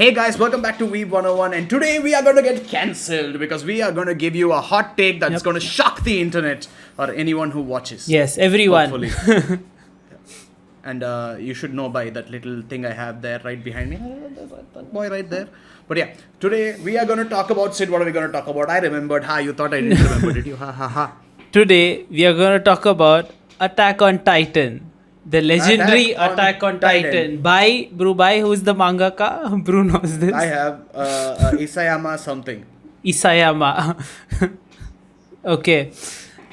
Hey guys, welcome back to Weeb101, and today we are going to get cancelled because we are going to give you a hot take that's going to shock the internet or anyone who watches. Yes, everyone. Hopefully. And you should know by that little thing I have there right behind me. That boy right there. But yeah, today we are going to talk about Sid. What are we going to talk about? I remembered. You thought I didn't remember, did you? Ha ha ha. Today we are going to talk about Attack on Titan. The legendary Attack on Titan. By who's the mangaka? Bru knows this. I have Isayama something. Isayama. Okay.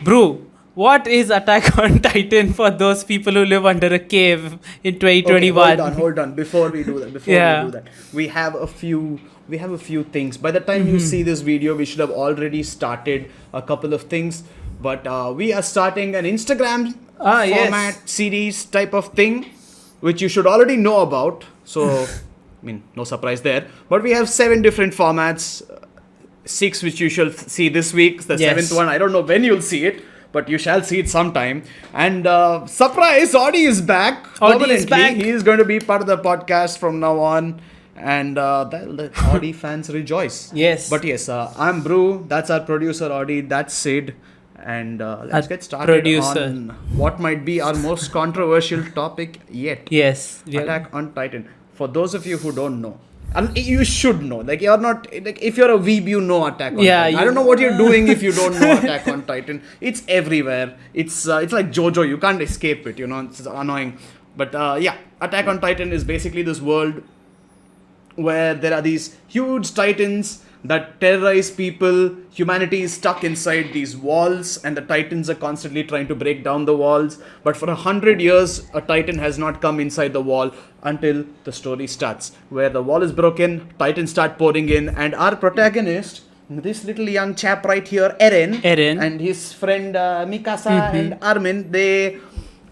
Bru, what is Attack on Titan for those people who live under a cave in 2021? Okay, hold on. Before we do that, we have a few things. By the time you see this video, we should have already started a couple of things. But we are starting an Instagram format series type of thing, which you should already know about. So, I mean, no surprise there. But we have 7 different formats, 6 which you shall see this week. The 7th one, I don't know when you'll see it, but you shall see it sometime. And surprise, Audi is back. Audi is back. He is going to be part of the podcast from now on. And the Audi fans rejoice. Yes. But yes, I'm Bru. That's our producer, Audi. That's Sid. And let's get started on what might be our most controversial topic yet. Yes. Attack on Titan. For those of you who don't know, and you should know, like you're not, like if you're a Weeb, you know Attack on Titan. I don't know what you're doing if you don't know Attack on Titan. It's everywhere. It's like JoJo. You can't escape it. It's annoying. But yeah, Attack on Titan is basically this world where there are these huge titans that terrorize people. Humanity is stuck inside these walls, and the titans are constantly trying to break down the walls. But for 100 years, a titan has not come inside the wall until the story starts, where the wall is broken, titans start pouring in, and our protagonist, this little young chap right here, Eren. And his friend Mikasa and Armin, they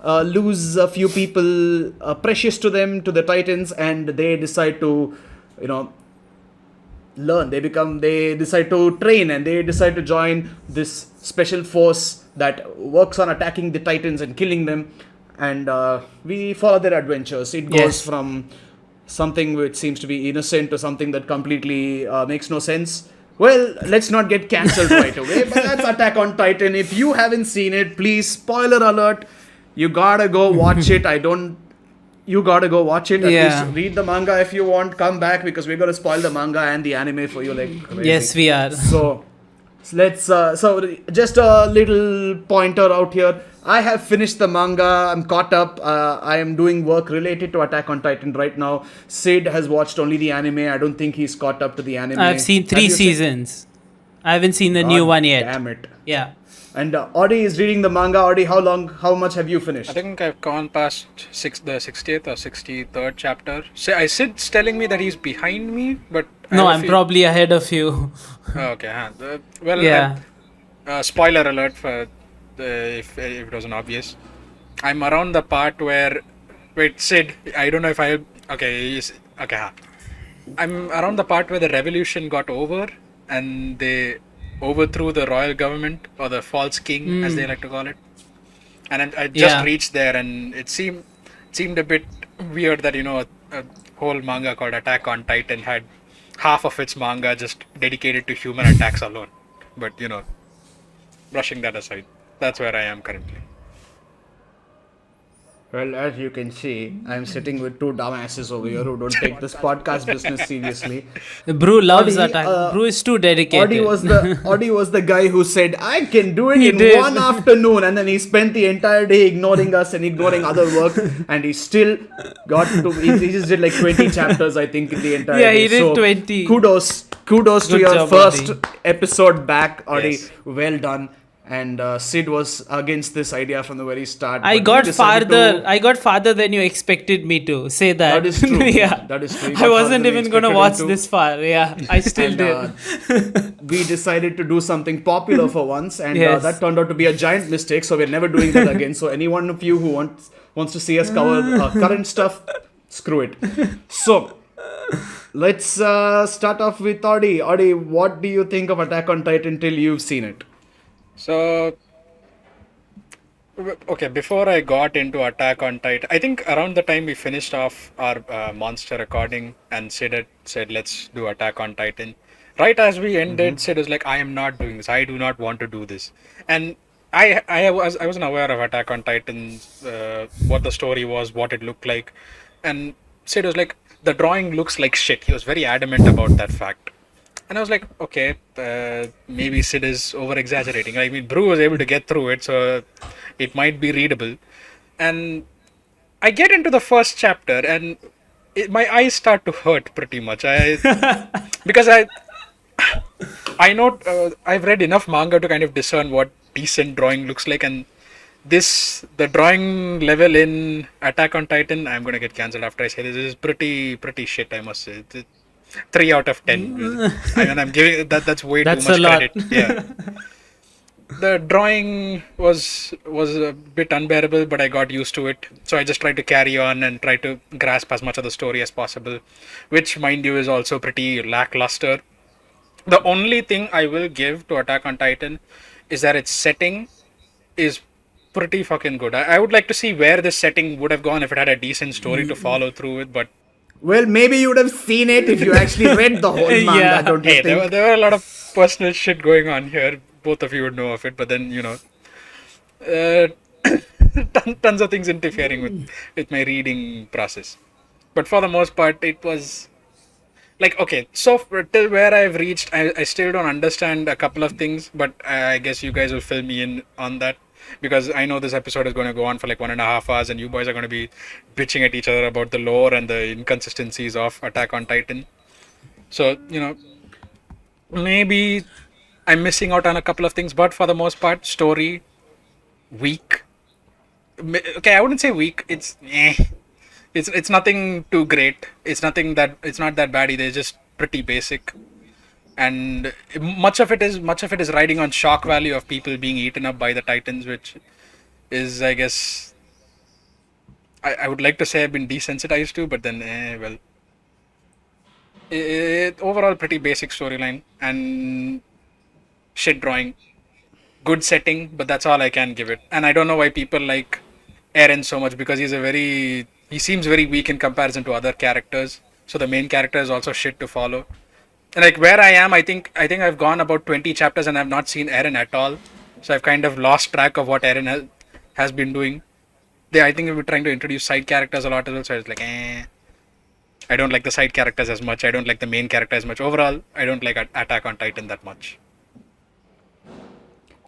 lose a few people precious to them, to the titans, and they decide to, learn. They decide to train, and they decide to join this special force that works on attacking the titans and killing them. And we follow their adventures. It goes from something which seems to be innocent to something that completely makes no sense. Well, let's not get cancelled right away, but that's Attack on Titan. If you haven't seen it, please, spoiler alert, you gotta go watch it. You gotta go watch it. At least read the manga if you want. Come back, because we're gonna spoil the manga and the anime for you like crazy. Yes, we are. So let's. So just a little pointer out here. I have finished the manga. I'm caught up. I am doing work related to Attack on Titan right now. Sid has watched only the anime. I don't think he's caught up to the anime. I've seen 3 seasons. I haven't seen the new one yet. Damn it. Yeah. And Audi is reading the manga. Audi, how much have you finished? I think I've gone past the 60th or 63rd chapter. Sid's telling me that he's behind me, but... No, I'm probably ahead of you. Okay, spoiler alert for if it wasn't obvious. I'm around the part where... Wait, Sid, I don't know if I... Okay, I'm around the part where the revolution got over and they overthrew the royal government, or the false king as they like to call it, and I just reached there, and it seemed a bit weird that a whole manga called Attack on Titan had half of its manga just dedicated to human attacks alone. But brushing that aside, that's where I am currently. Well, as you can see, I'm sitting with 2 dumbasses over here who don't take this podcast business seriously. Bru loves Attack. Bru is too dedicated. Audi was the guy who said, I can do it in 1 afternoon. And then he spent the entire day ignoring us and ignoring other work. And he still he just did like 20 chapters, I think, in the entire day. Yeah, he did 20. Kudos Good to your job, first Audi. episode back, Audi. Yes. Well done. And Sid was against this idea from the very start. I got farther than you expected me to. Say that. That is true. Yeah. That is true. I wasn't even going to watch this far. Yeah, I still did. We decided to do something popular for once, and that turned out to be a giant mistake. So we're never doing that again. So any one of you who wants to see us cover current stuff, screw it. So let's start off with Audi. Audi, what do you think of Attack on Titan till you've seen it? So Okay, before I got into Attack on Titan, I think around the time we finished off our monster recording and said, let's do Attack on Titan. Right as we ended, Sid was like, I am not doing this. I do not want to do this. And I wasn't aware of Attack on Titan, what the story was, what it looked like. And Sid was like, the drawing looks like shit. He was very adamant about that fact. And I was like, okay, maybe Sid is over exaggerating. I mean, Brew was able to get through it, so it might be readable. And I get into the first chapter, and my eyes start to hurt pretty much. Because I know I've read enough manga to kind of discern what decent drawing looks like, and the drawing level in Attack on Titan, I'm gonna get cancelled after I say this, is pretty shit, I must say. 3 out of 10. I mean, I'm giving that's way That's too much a lot. credit. Yeah. The drawing was a bit unbearable, but I got used to it. So I just tried to carry on and try to grasp as much of the story as possible, which, mind you, is also pretty lackluster. The only thing I will give to Attack on Titan is that its setting is pretty fucking good. I would like to see where this setting would have gone if it had a decent story to follow through with, but Well, maybe you would have seen it if you actually read the whole manga, Yeah. don't you hey, think? there were a lot of personal shit going on here. Both of you would know of it, but then, uh, tons of things interfering with my reading process. But for the most part, it was like, okay, so till where I've reached, I still don't understand a couple of things, but I guess you guys will fill me in on that, because I know this episode is going to go on for like 1.5 hours, and you boys are going to be bitching at each other about the lore and the inconsistencies of Attack on Titan. So, maybe I'm missing out on a couple of things, but for the most part, story weak. Okay, I wouldn't say weak. It's it's nothing too great. It's not that bad either. It's just pretty basic, and much of it is riding on shock value of people being eaten up by the Titans, which is, I guess, I would like to say I've been desensitized to, but then well, overall pretty basic storyline and shit drawing, good setting, but that's all I can give it. And I don't know why people like Eren so much, because he seems very weak in comparison to other characters. So the main character is also shit to follow. And like where I am, I think I've gone about 20 chapters and I've not seen Eren at all. So I've kind of lost track of what Eren has been doing. I think we were trying to introduce side characters a lot as well. So it's like, I don't like the side characters as much. I don't like the main character as much. Overall, I don't like Attack on Titan that much.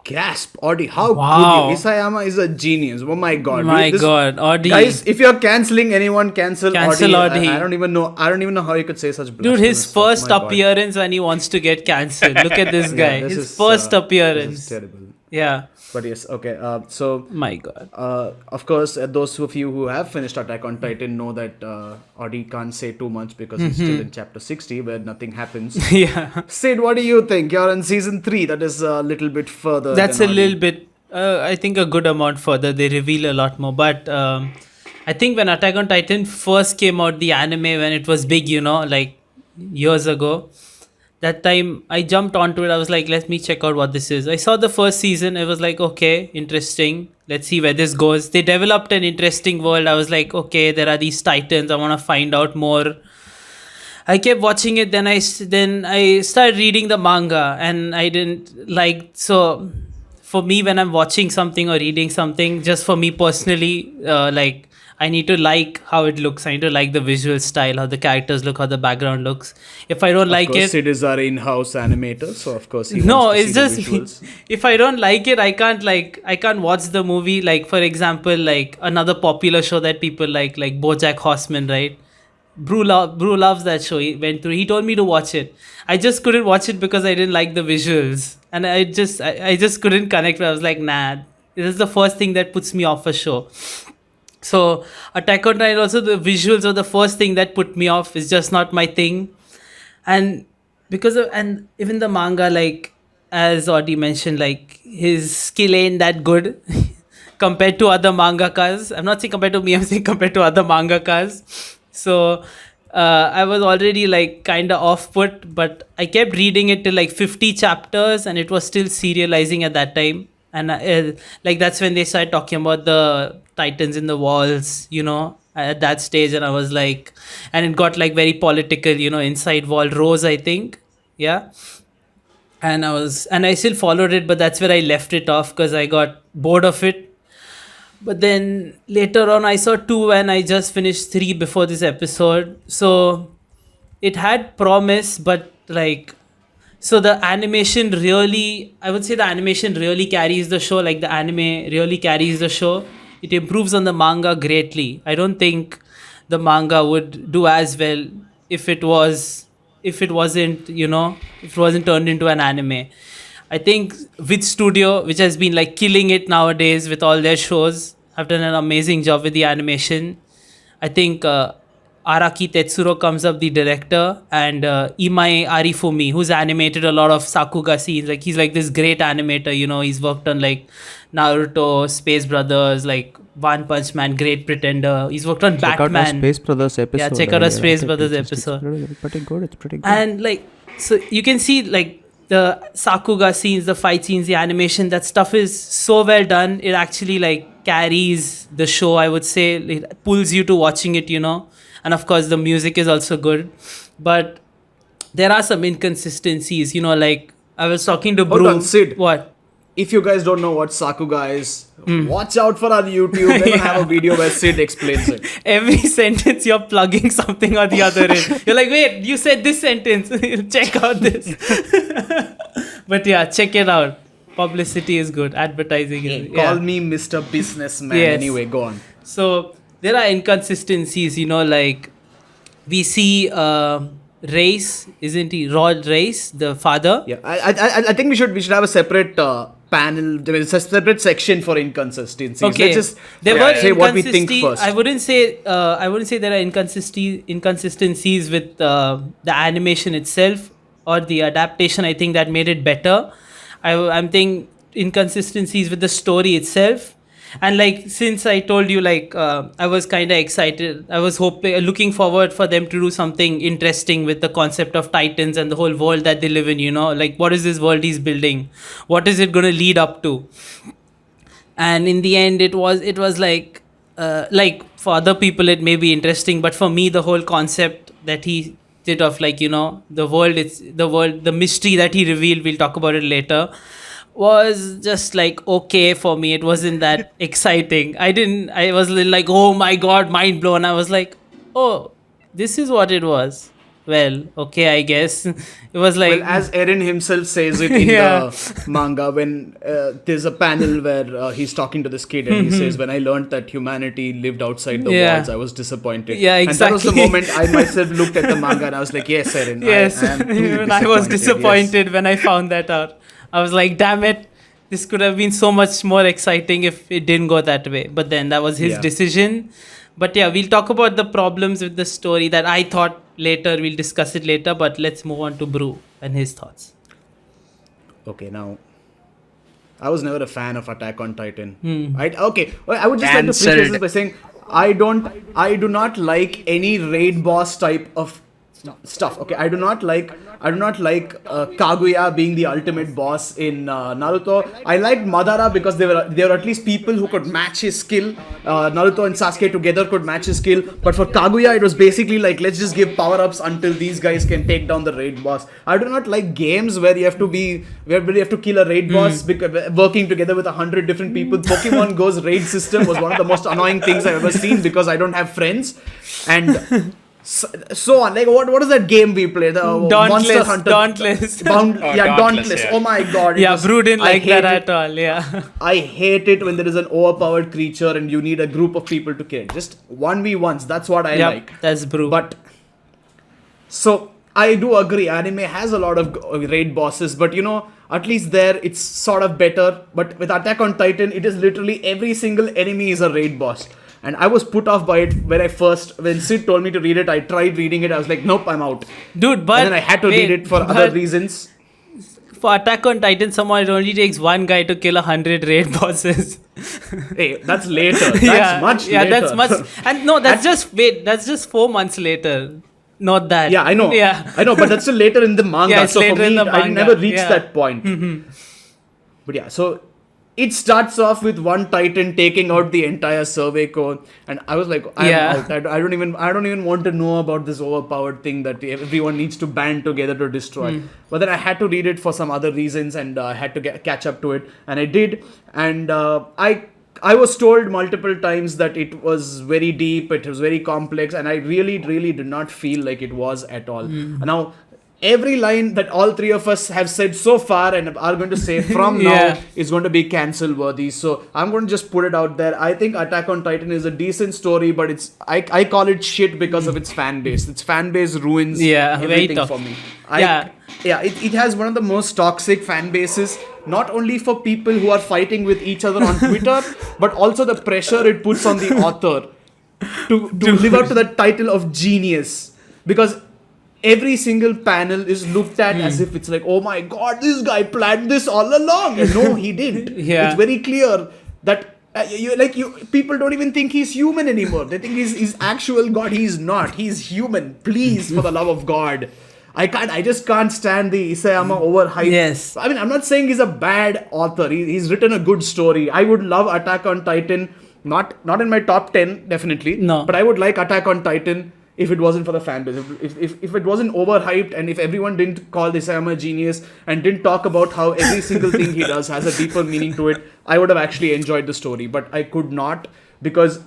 Gasp, Audi, how Wow. could you? Isayama is a genius. Oh my god. My God, Audi. Guys, if you're cancelling anyone, cancel Cancel Audi. Audi. I don't even know how you could say such Dude, blasphemous his stuff. first My God. appearance when he wants to get cancelled. Look at this Yeah, guy. this His is, first This appearance. is terrible. Yeah. But yes, okay. So My God. of course, those of you who have finished Attack on Titan know that Audi can't say too much because he's still in chapter 60 where nothing happens. Yeah. Sid, what do you think? You're in season 3. That is a little bit further. That's than a Audi. little bit, I think, a good amount further. They reveal a lot more. But I think when Attack on Titan first came out, the anime, when it was big, like years ago, that time I jumped onto it. I was like, let me check out what this is. I saw the first season. It was like, okay, interesting. Let's see where this goes. They developed an interesting world. I was like, okay, there are these titans. I want to find out more. I kept watching it. Then I started reading the manga, and I didn't like. So for me, when I'm watching something or reading something, just for me personally, like, I need to like how it looks. I need to like the visual style, how the characters look, how the background looks. If I don't Of like course, it, Sid is our in-house animator, so of course he no, wants to it's see just the visuals. if I don't like it, I can't watch the movie. Like, for example, like another popular show that people like BoJack Horseman, right? Brew loves that show. He told me to watch it. I just couldn't watch it because I didn't like the visuals, and I just couldn't connect. I was like, nah, this is the first thing that puts me off a show. So Attack on Titan, also the visuals are the first thing that put me off. It's just not my thing. And and even the manga, like as Audie mentioned, like his skill ain't that good compared to other mangakas. I'm not saying compared to me, I'm saying compared to other mangakas. So I was already like kind of off put, but I kept reading it till like 50 chapters, and it was still serializing at that time. And like that's when they started talking about the titans in the walls, at that stage. And I was like, and it got like very political, inside wall rose, I think. Yeah. And I still followed it, but that's where I left it off because I got bored of it. But then later on I saw 2 and I just finished 3 before this episode. So it had promise, but like, so the animation really, I would say the animation really carries the show. Like the anime really carries the show. It improves on the manga greatly. I don't think the manga would do as well if it wasn't turned into an anime. I think with Studio, which has been like killing it nowadays with all their shows, have done an amazing job with the animation. I think Araki Tetsuro comes up, the director, and Imai Arifumi, who's animated a lot of Sakuga scenes. Like he's like this great animator, he's worked on like Naruto, Space Brothers, like One Punch Man, Great Pretender. He's worked on check Batman. Out our Space Brothers episode. Yeah, check out our Space Brothers episode. It's pretty good. And like, so you can see like the Sakuga scenes, the fight scenes, the animation, that stuff is so well done. It actually like carries the show, I would say. It pulls you to watching it, And of course, the music is also good. But there are some inconsistencies, like I was talking to Brew. Hold on, Sid. What? If you guys don't know what Sakuga is, watch out for our YouTube. We're gonna have a video where Sid explains it. Every sentence you're plugging something or the other in. You're like, wait, you said this sentence. Check out this. But yeah, check it out. Publicity is good. Advertising is Call me Mr. Businessman. Yes. Anyway, go on. So there are inconsistencies, like we see Reis, isn't he? Rod Reis, the father. Yeah, I think we should have a separate panel. There is a separate section for inconsistencies. Okay, Let's just say what we think first. I wouldn't say there are inconsistencies with the animation itself or the adaptation. I think that made it better. I'm thinking inconsistencies with the story itself. And like, since I told you, like, I was kind of excited. I was looking forward for them to do something interesting with the concept of Titans and the whole world that they live in, like what is this world he's building? What is it going to lead up to? And in the end, it was like for other people, it may be interesting. But for me, the whole concept that he did of like, the mystery that he revealed, we'll talk about it later, was just like okay for me. It wasn't that exciting. I was like, oh my god, mind blown. I was like, oh, this is what it was. Well, okay, I guess. It was like, well, as Eren himself says it in the manga, when there's a panel where he's talking to this kid and he says, when I learned that humanity lived outside the walls, I was disappointed. Yeah, exactly. And that was the moment I myself looked at the manga and I was like, yes, Eren, yes. I am too Even I was disappointed when I found that out. I was like, damn it, this could have been so much more exciting if it didn't go that way. But then that was his decision. But yeah, we'll talk about the problems with the story that I thought later. We'll discuss it later. But let's move on to Brew and his thoughts. Okay, now, I was never a fan of Attack on Titan. I would just like to preface this by saying I do not like any raid boss type of stuff. Okay, I do not like Kaguya being the ultimate boss in Naruto. I liked Madara because they were at least people who could match his skill. Naruto and Sasuke together could match his skill. But for Kaguya, it was basically like, let's just give power-ups until these guys can take down the raid boss. I do not like games where you have to kill a raid boss working together with 100 different people. Pokemon Go's raid system was one of the most annoying things I've ever seen because I don't have friends. And so on, like what is that game we play? The Monster Hunter. Dauntless. Dauntless. Yeah. Oh my god. Brew didn't like that at all. Yeah. I hate it when there is an overpowered creature and you need a group of people to kill it. Just 1v1s. That's what I like. That's Brew. But so I do agree. Anime has a lot of raid bosses, but at least there it's sort of better. But with Attack on Titan, it is literally every single enemy is a raid boss. And I was put off by it when Sid told me to read it. I tried reading it. I was like, nope, I'm out. Dude, but... And then I had to read it for other reasons. For Attack on Titan, somehow it only takes one guy to kill 100 raid bosses. Hey, that's later. That's much later. Yeah, that's much... And no, that's just 4 months later. Not that. Yeah, I know. Yeah. I know, but that's still later in the manga. Yeah, it's so later for me, in the manga. I never reached that point. But yeah, so it starts off with one Titan taking out the entire survey code, and I was like, I'm out. I don't even want to know about this overpowered thing that everyone needs to band together to destroy. But then I had to read it for some other reasons, and I had to catch up to it, and I did. And I was told multiple times that it was very deep, it was very complex, and I really, really did not feel like it was at all. Now, every line that all three of us have said so far and are going to say from now is going to be cancel worthy. So I'm going to just put it out there. I think Attack on Titan is a decent story, but I call it shit because of its fan base. Its fan base ruins everything for me. It has one of the most toxic fan bases, not only for people who are fighting with each other on Twitter, but also the pressure it puts on the author to live up to the title of genius. Because every single panel is looked at as if it's like, oh my god, this guy planned this all along. And no, he didn't. It's very clear that people don't even think he's human anymore. They think he's actual god. He's not. He's human. Please, for the love of God. I just can't stand the Isayama overhype. Yes. I mean, I'm not saying he's a bad author. He's written a good story. I would love Attack on Titan. Not in my top 10, definitely. No. But I would like Attack on Titan if it wasn't for the fan base. If it wasn't overhyped, and if everyone didn't call Isayama a genius and didn't talk about how every single thing he does has a deeper meaning to it, I would have actually enjoyed the story. But I could not, because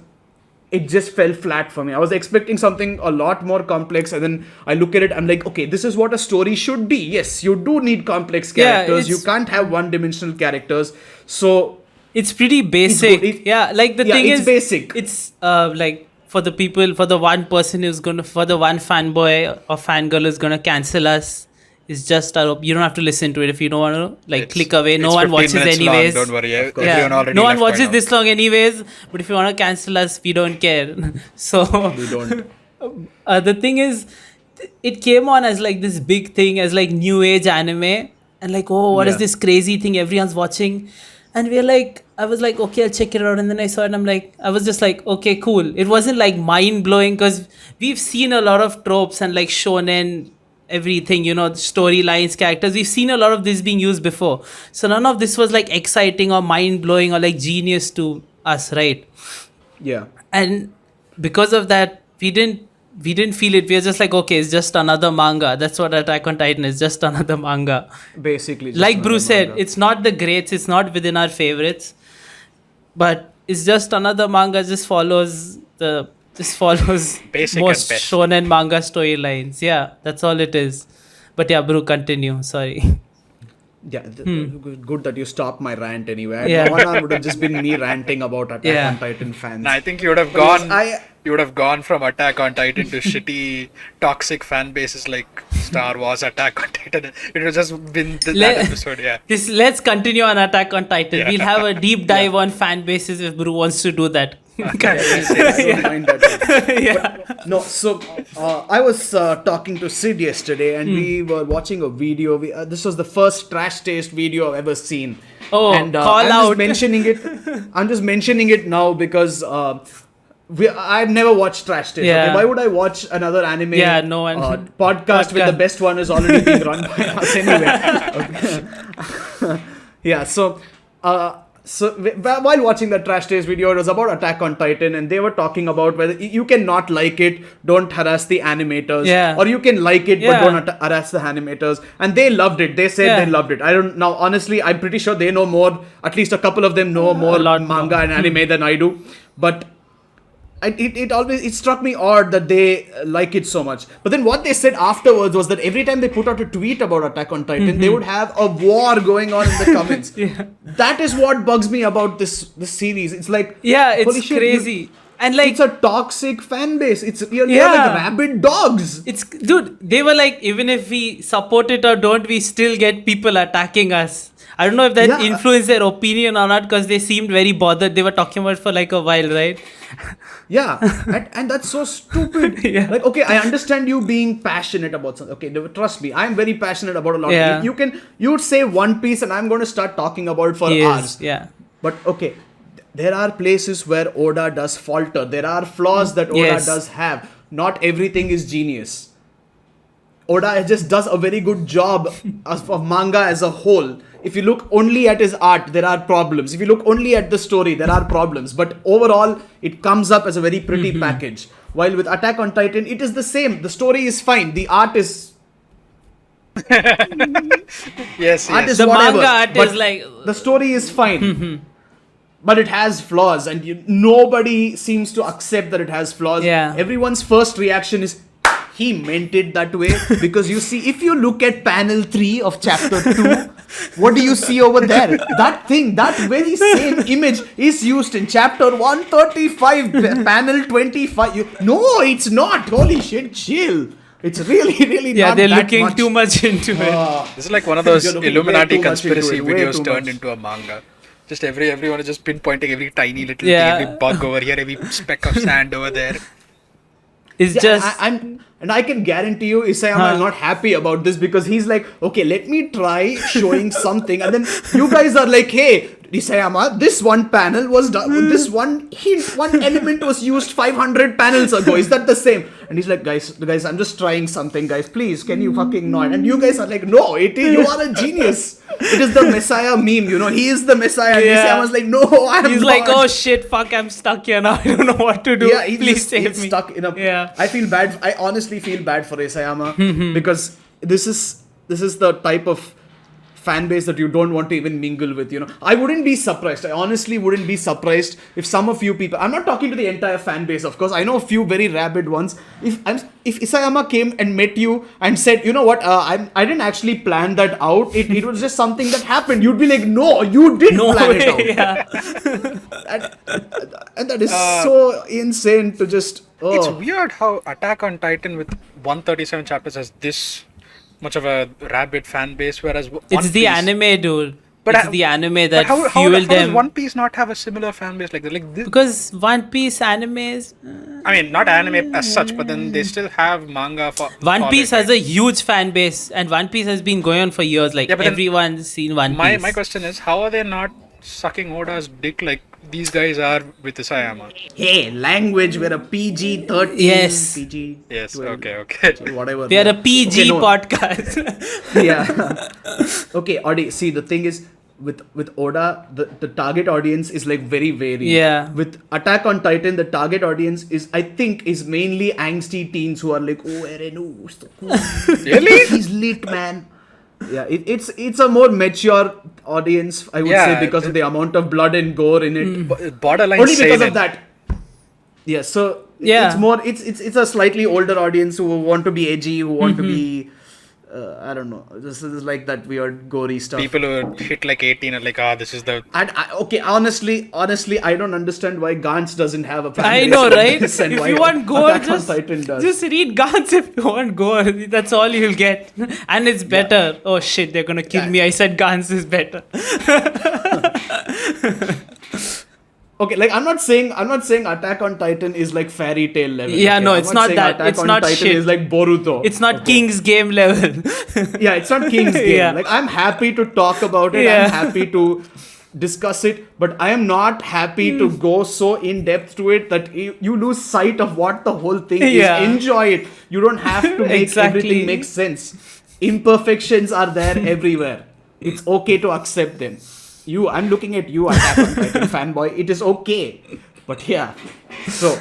it just fell flat for me. I was expecting something a lot more complex, and then I look at it, I'm like, okay, this is what a story should be. Yes, you do need complex characters. You can't have one-dimensional characters. So it's pretty basic. It's basic. It's like, for the people, for the one person for the one fanboy or fangirl who's gonna cancel us, it's just you don't have to listen to it if you don't want to click away. No one watches anyways. Long, don't worry. Everyone already no one watches this long anyways. But if you want to cancel us, we don't care. So we don't. The thing is, it came on as like this big thing, as like new age anime, and like, oh, what is this crazy thing everyone's watching? And I was like, okay, I'll check it out. And then I saw it, and I was just like, okay, cool. It wasn't like mind blowing, because we've seen a lot of tropes and like shonen, everything, storylines, characters. We've seen a lot of this being used before. So none of this was like exciting or mind blowing or like genius to us, right? Yeah. And because of that, we didn't feel it. We were just like, okay, it's just another manga. That's what Attack on Titan is, just another manga. Basically. Like Bruce said, it's not the greats, it's not within our favorites, but it's just another manga. Just follows basic most shonen manga storylines. Yeah, that's all it is. But yeah, Bru, continue. Sorry. Yeah, good that you stopped my rant anyway. Yeah. One would have just been me ranting about Attack on Titan fans. I think you would have gone. You would have gone from Attack on Titan to shitty, toxic fan bases like Star Wars, Attack on Titan. It would just been that episode. Yeah. Let's continue on Attack on Titan. Yeah. We'll have a deep dive on fan bases if Bru wants to do that. I don't mind that. But, no, so I was talking to Sid yesterday, and we were watching a video. This was the first trash taste video I've ever seen. Oh, and call out! I'm just mentioning it now because I've never watched trash taste. Yeah. Okay? Why would I watch another anime? Yeah, no one. Podcast with the best one is already being run by us anyway. Okay. Yeah. So while watching the trash taste video, it was about Attack on Titan, and they were talking about whether you can not like it, don't harass the animators, or you can like it but don't harass the animators. And they loved it. They said they loved it. I don't now. Honestly, I'm pretty sure they know more. At least a couple of them know more manga and anime than I do. But it struck me odd that they like it so much. But then what they said afterwards was that every time they put out a tweet about Attack on Titan, they would have a war going on in the comments. That is what bugs me about this series. It's like, it's crazy. And like, it's a toxic fan base. You're like rabid dogs. Dude, they were like, even if we support it or don't, we still get people attacking us. I don't know if that influenced their opinion or not, because they seemed very bothered. They were talking about it for like a while, right? Yeah, and that's so stupid. Like, okay, I understand you being passionate about something. Okay, trust me, I'm very passionate about a lot of things. You would say One Piece, and I'm going to start talking about it for hours. Yeah. But okay, there are places where Oda does falter. There are flaws that Oda does have. Not everything is genius. Oda just does a very good job of manga as a whole. if you look only at his art, there are problems. If you look only at the story, there are problems. But overall, it comes up as a very pretty package. While with Attack on Titan, it is the same. The story is fine. The art is Yes, art yes. is The whatever, manga art but is like the story is fine. But it has flaws, and nobody seems to accept that it has flaws. Yeah. Everyone's first reaction is, he meant it that way. Because you see, if you look at panel 3 of chapter 2, what do you see over there? That thing, that very same image is used in chapter 135, panel 25. No, it's not. Holy shit, chill. It's really yeah, not they're that looking much. too much into it. This is like one of those You're looking Illuminati way too much into conspiracy it, way videos too turned much. into a manga. Just everyone is just pinpointing every tiny little Yeah. thing, every bug over here, every speck of sand over there. It's Yeah, just and I can guarantee you Isayama is not happy about this, because he's like, okay, let me try showing something, and then you guys are like, hey, Isayama, this one panel was done, this one hint, one element was used 500 panels ago. Is that the same? And he's like, guys, I'm just trying something, guys. Please, can you fucking not? And you guys are like, no, it is, you are a genius. It is the Messiah meme, he is the Messiah. And Yeah. Isayama's like, no, I'm he's not. like, oh shit, fuck, I'm stuck here now. I don't know what to do. Yeah, he's Please just, save he's me. stuck in a. Yeah. I feel bad. I honestly feel bad for Isayama because this is the type of fan base that you don't want to even mingle with. I wouldn't be surprised. I honestly wouldn't be surprised if some of you people. I'm not talking to the entire fan base, of course. I know a few very rabid ones. If Isayama came and met you and said, you know what, I didn't actually plan that out. It was just something that happened. You'd be like, no, you did No plan way. it out. Yeah. And that is so insane to just. Oh. It's weird how Attack on Titan with 137 chapters has this much of a rabid fan base, whereas One It's the Piece- anime, dude. But It's the anime that how fueled does them. One Piece not have a similar fan base like that? Like this, Because One Piece animes. I mean, not anime as such, but then they still have manga for One for Piece it, has right? a huge fan base, and One Piece has been going on for years. Like Yeah, but then everyone's seen One My Piece. question is, how are they not sucking Oda's dick like these guys are with Isayama? Hey, language, we're a PG-13. Yes. PG. Yes, 12, okay. Whatever. We are a PG Okay, no. podcast. Yeah. Okay, Adi, see, the thing is, with Oda, the target audience is like very varied. Yeah. With Attack on Titan, the target audience is mainly angsty teens who are like, oh, Eren, oh, so cool. Really? He's lit, man. Yeah, it's a more mature audience, I would Yeah, say, because of the amount of blood and gore in it. Borderline Only because seinen. of that. Yeah, so Yeah. it's more it's a slightly older audience who want to be edgy, who want to be I don't know. This is like that weird gory stuff. People who hit like 18 are like, this is the... And okay, honestly, I don't understand why Gantz doesn't have a fan I base know, like right? this and If why you want gore, Attack on Titan does. just read Gantz if you want gore. That's all you'll get. And it's better. Oh shit, they're gonna kill Yeah. me. I said Gantz is better. Okay, like I'm not saying Attack on Titan is like fairy tale level. Yeah, okay? no, I'm it's not saying that. Attack It's on not Titan shit. is like Boruto. It's not okay? King's Game level. Yeah, it's not King's Game. Yeah. Like I'm happy to talk about it. Yeah. I'm happy to discuss it, but I am not happy to go so in depth to it that you lose sight of what the whole thing Yeah. is. Enjoy it. You don't have to make Exactly. everything make sense. Imperfections are there everywhere. It's okay to accept them. I'm looking at you, Attack on Titan fanboy. It is okay. But yeah. So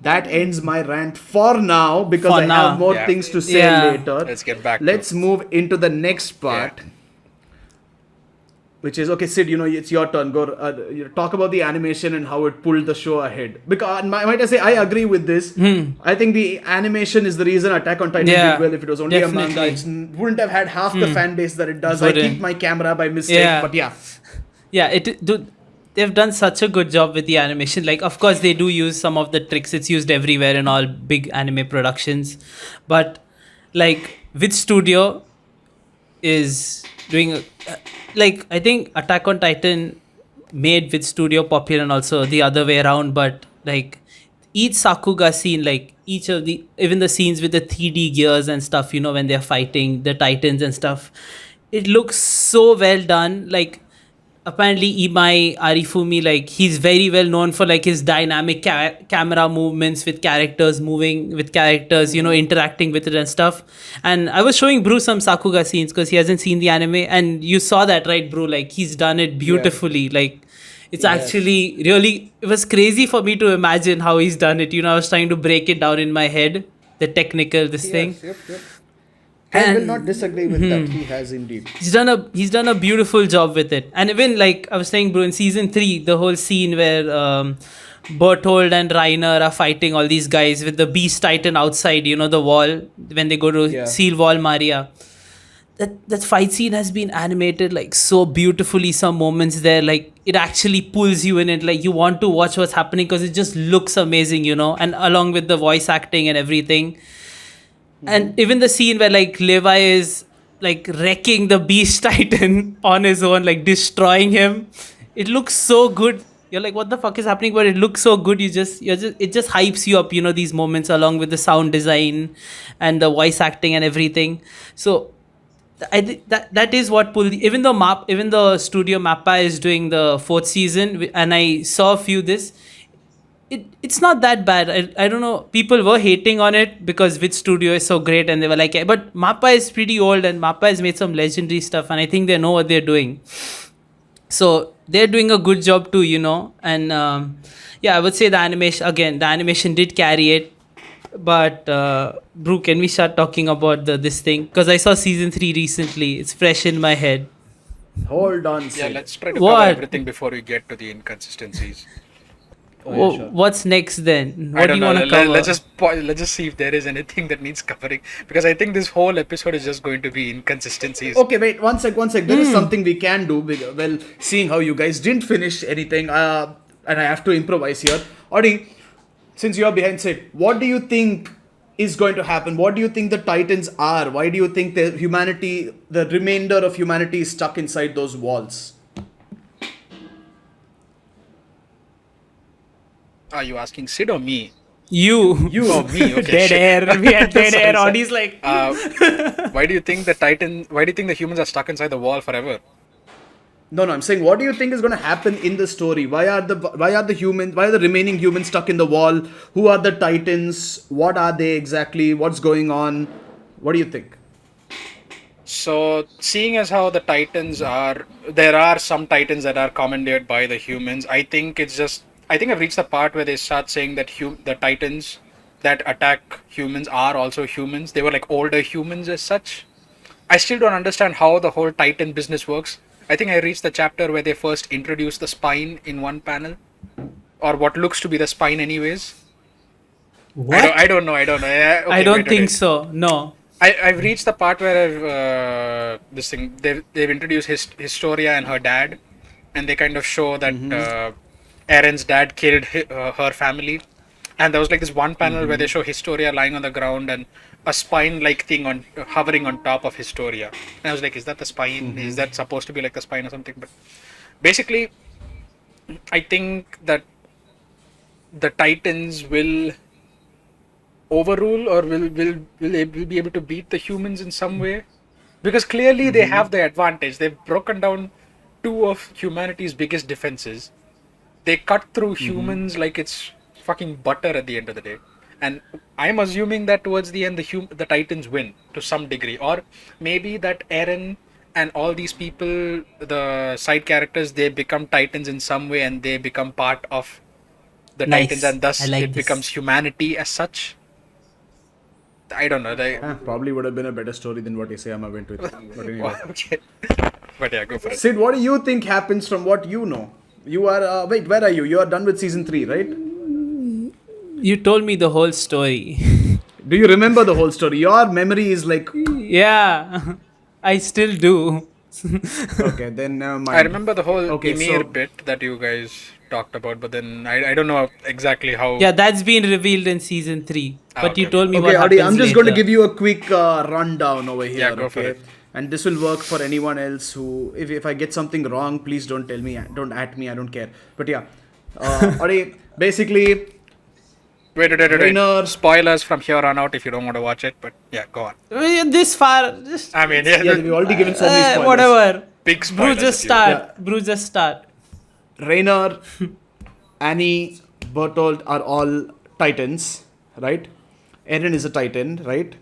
that ends my rant for now because For I now. have more Yeah. things to say Yeah. later. Let's get back to Let's move into the next part. Which is, okay, Sid, it's your turn. Go talk about the animation and how it pulled the show ahead. Because, might I say, I agree with this. I think the animation is the reason Attack on Titan Yeah, did well. If it was only definitely. a manga, it wouldn't have had half the fan base that it does. I Wouldn't. keep my camera by mistake, Yeah. but yeah. Yeah, dude, they've done such a good job with the animation. Like, of course, they do use some of the tricks. It's used everywhere in all big anime productions. But, like, which studio is doing... I think Attack on Titan made with studio popular and also the other way around. But, like, each Sakuga scene, like, each of the... Even the scenes with the 3D gears and stuff, when they're fighting the Titans and stuff. It looks so well done. Like... apparently Imai Arifumi, like he's very well known for like his dynamic camera movements with characters moving with characters, interacting with it and stuff. And I was showing Brew some Sakuga scenes because he hasn't seen the anime, and you saw that, right, Brew? Like he's done it beautifully. Like it's actually really, it was crazy for me to imagine how he's done it. I was trying to break it down in my head, the technical thing. Yep. I will not disagree with that. He has indeed. He's done a beautiful job with it. And even like I was saying, bro, in season 3, the whole scene where Berthold and Reiner are fighting all these guys with the Beast Titan outside, the wall, when they go to seal Wall Maria. That fight scene has been animated like so beautifully. Some moments there, like it actually pulls you in it, like you want to watch what's happening because it just looks amazing, and along with the voice acting and everything. And even the scene where like Levi is like wrecking the Beast Titan on his own, like destroying him, it looks so good. You're like, what the fuck is happening? But it looks so good. It just hypes you up, these moments, along with the sound design and the voice acting and everything. So I think that is what pulled. Even the studio Mappa is doing the 4th season, and I saw a few this. It's not that bad. I don't know. People were hating on it because Wit Studio is so great, and they were like, but Mappa is pretty old, and Mappa has made some legendary stuff, and I think they know what they're doing. So they're doing a good job too, And I would say the animation did carry it. But Brew, can we start talking about this thing? Because I saw season 3 recently. It's fresh in my head. Hold on. Yeah, let's try to cover everything before we get to the inconsistencies. What's next then? What do you want to cover? Let's just see if there is anything that needs covering, because I think this whole episode is just going to be inconsistencies. Okay, wait, one sec. There is something we can do. Well, seeing how you guys didn't finish anything, and I have to improvise here. Adi, since you're behind set, what do you think is going to happen? What do you think the Titans are? Why do you think the remainder of humanity is stuck inside those walls? Are you asking Sid or me? You. Oh, me. Okay. Dead air. We had dead air. Audi's like. Why do you think the humans are stuck inside the wall forever? No, I'm saying, what do you think is going to happen in the story? Why are the remaining humans stuck in the wall? Who are the Titans? What are they exactly? What's going on? What do you think? So, seeing as how the Titans are, there are some Titans that are commandeered by the humans. I think I've reached the part where they start saying that the Titans that attack humans are also humans. They were like older humans as such. I still don't understand how the whole Titan business works. I think I reached the chapter where they first introduced the spine in one panel, or what looks to be the spine anyways. What? I don't know. Okay, I don't think so. No. I've reached the part where they've introduced Historia and her dad, and they kind of show that Eren's dad killed her family, and there was like this one panel where they show Historia lying on the ground and a spine-like thing hovering on top of Historia. And I was like, is that the spine? Is that supposed to be like the spine or something? But basically, I think that the Titans will overrule, or will be able to beat the humans in some way, because clearly they have the advantage. They've broken down two of humanity's biggest defenses. They cut through humans like it's fucking butter at the end of the day. And I'm assuming that towards the end, the Titans win to some degree. Or maybe that Eren and all these people, the side characters, they become Titans in some way, and they become part of the Titans, and thus becomes humanity as such. I don't know. Probably would have been a better story than what Isayama went with. But anyway. Okay. But yeah, go for it. Sid, what do you think happens from what you know? You are, wait, where are you? You are done with season 3, right? You told me the whole story. Do you remember the whole story? Your memory is like... Yeah, I still do. Okay, then never mind. I remember the whole Ymir bit that you guys talked about, but then I don't know exactly how... Yeah, that's been revealed in season 3. But okay. You told me okay, what happens I'm just later. going to give you a quick rundown over here. Yeah, go for it. And this will work for anyone else who... If I get something wrong, please don't tell me. Don't at me. I don't care. But yeah. Basically... Wait. Spoilers from here on out if you don't want to watch it, but yeah, go on. This far... I mean, yeah, we've already given so many spoilers. Whatever. big spoilers. Bro, just if you- start. Bro, just start. Rainer, Annie, Bertolt are all titans, right? Eren is a titan, right?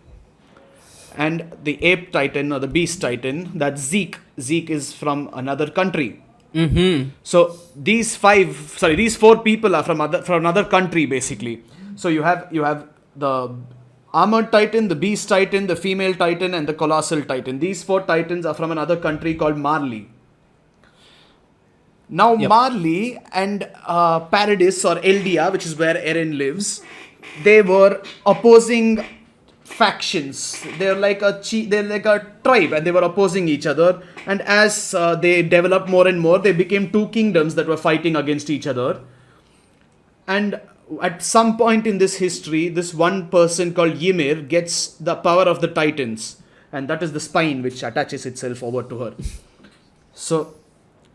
And the ape titan or the beast titan, that's Zeke. Zeke is from another country. Mm-hmm. So these four people are from another country basically. So you have the armored titan, the beast titan, the female titan, and the colossal titan. These four titans are from another country called Marley. Now Yep. Marley and Paradis or Eldia, which is where Eren lives, they were opposing factions. They're like a tribe, and they were opposing each other. And as they developed more and more, they became two kingdoms that were fighting against each other. And at some point in this history, this one person called Ymir gets the power of the Titans, and that is the spine which attaches itself over to her. So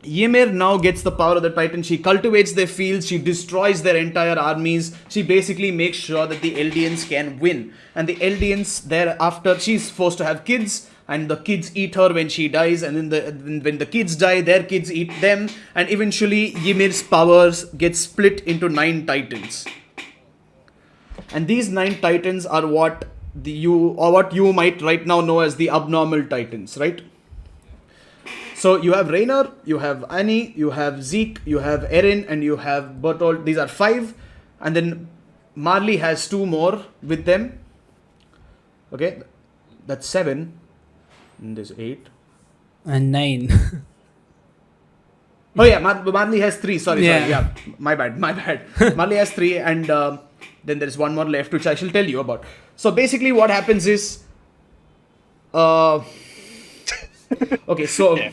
Ymir now gets the power of the Titan. She cultivates their fields. She destroys their entire armies. She basically makes sure that the Eldians can win. And the Eldians, thereafter, she's forced to have kids. And the kids eat her when she dies. And then when the kids die, their kids eat them. And eventually, Ymir's powers get split into 9 Titans. And these 9 Titans are what you might right now know as the abnormal Titans, right? So you have Rainer, you have Annie, you have Zeke, you have Eren, and you have Bertolt. These are 5. And then Marley has 2 more with them. Okay, that's 7. And there's 8. And 9. Oh yeah, Marley has 3. Sorry. Yeah. My bad. Marley has 3, and then there's 1 more left, which I shall tell you about. So basically what happens is... okay, so... Yeah.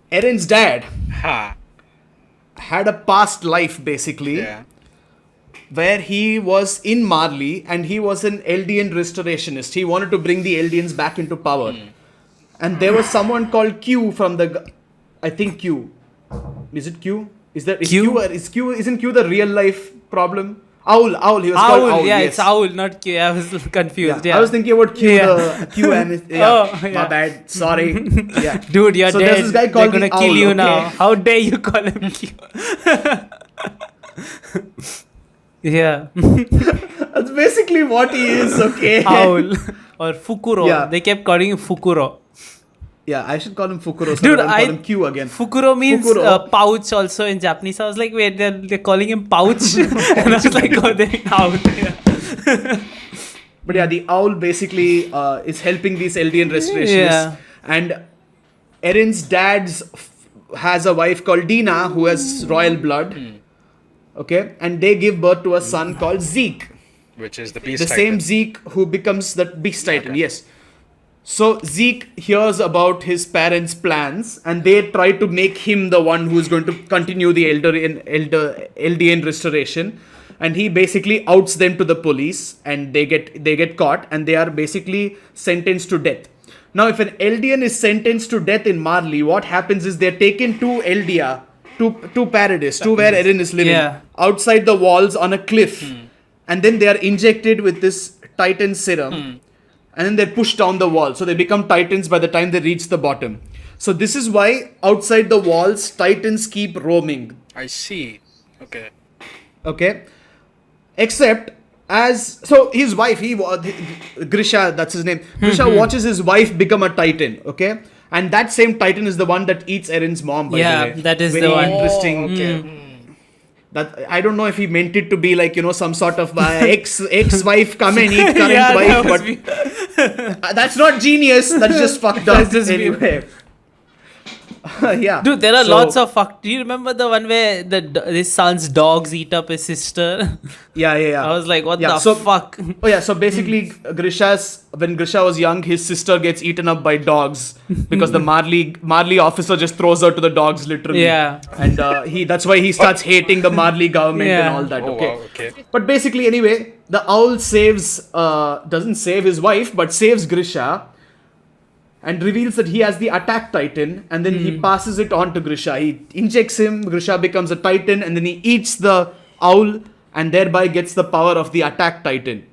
Eren's dad Ha. had a past life basically Yeah. where he was in Marley and he was an Eldian restorationist. He wanted to bring the Eldians back into power. And there was someone called Q from I think Q. Is it Q? Isn't Q the real life problem? Owl. He was called Owl. Yeah, Yes. it's Owl, not Q. I was confused. Yeah. I was thinking about Q. Yeah. The Q and yeah. Oh, yeah. My bad. Sorry. Yeah. Dude, you're So dead. there's this guy They're called gonna the kill Owl, you okay? now. How dare you call him Q? Yeah. That's basically what he is. Okay. Owl. Or Fukuro. Yeah. They kept calling him Fukuro. Yeah, I should call him Fukuro. So Dude, I don't call him Q again. Fukuro means Fukuro. pouch also in Japanese. I was like, wait, they're calling him pouch? And I was like, oh, they're Owl. Yeah. But yeah, the Owl basically is helping these Eldian restorationists. Yeah. And Eren's dad has a wife called Dina who has royal blood. Okay? And they give birth to a son called Zeke. Which is the beast The same titan. Zeke who becomes the Beast Titan. Okay. Yes. So Zeke hears about his parents' plans and they try to make him the one who's going to continue the Eldian restoration. And he basically outs them to the police and they get caught and they are basically sentenced to death. Now if an Eldian is sentenced to death in Marley, what happens is they're taken to Eldia, to Paradis, to where Eren is living, Yeah. outside the walls on a cliff. And then they are injected with this Titan serum. And then they're pushed down the wall. So they become Titans by the time they reach the bottom. So this is why outside the walls, Titans keep roaming. I see. Okay. Okay? Except so his wife, Grisha, that's his name. Grisha watches his wife become a Titan. Okay? And that same Titan is the one that eats Eren's mom, by Yeah, the way. that is Very the one. interesting. Okay. That I don't know if he meant it to be like, some sort of ex-wife come and eat current Yeah, wife, that was but that's not genius. That's just fucked up. That's just anyway. Yeah. Dude, there are So- lots of fuck. Do you remember the one where his son's dogs eat up his sister? Yeah. I was like, what Yeah, the so- fuck? Oh yeah, so basically when Grisha was young, his sister gets eaten up by dogs because the Marley officer just throws her to the dogs literally. Yeah. And that's why he starts hating the Marley government and Yeah. all that. Oh, Okay. wow, okay. But basically anyway, the Owl doesn't save his wife, but saves Grisha. And reveals that he has the attack titan, and then he passes it on to Grisha. He injects him, Grisha becomes a titan, and then he eats the owl, and thereby gets the power of the attack titan.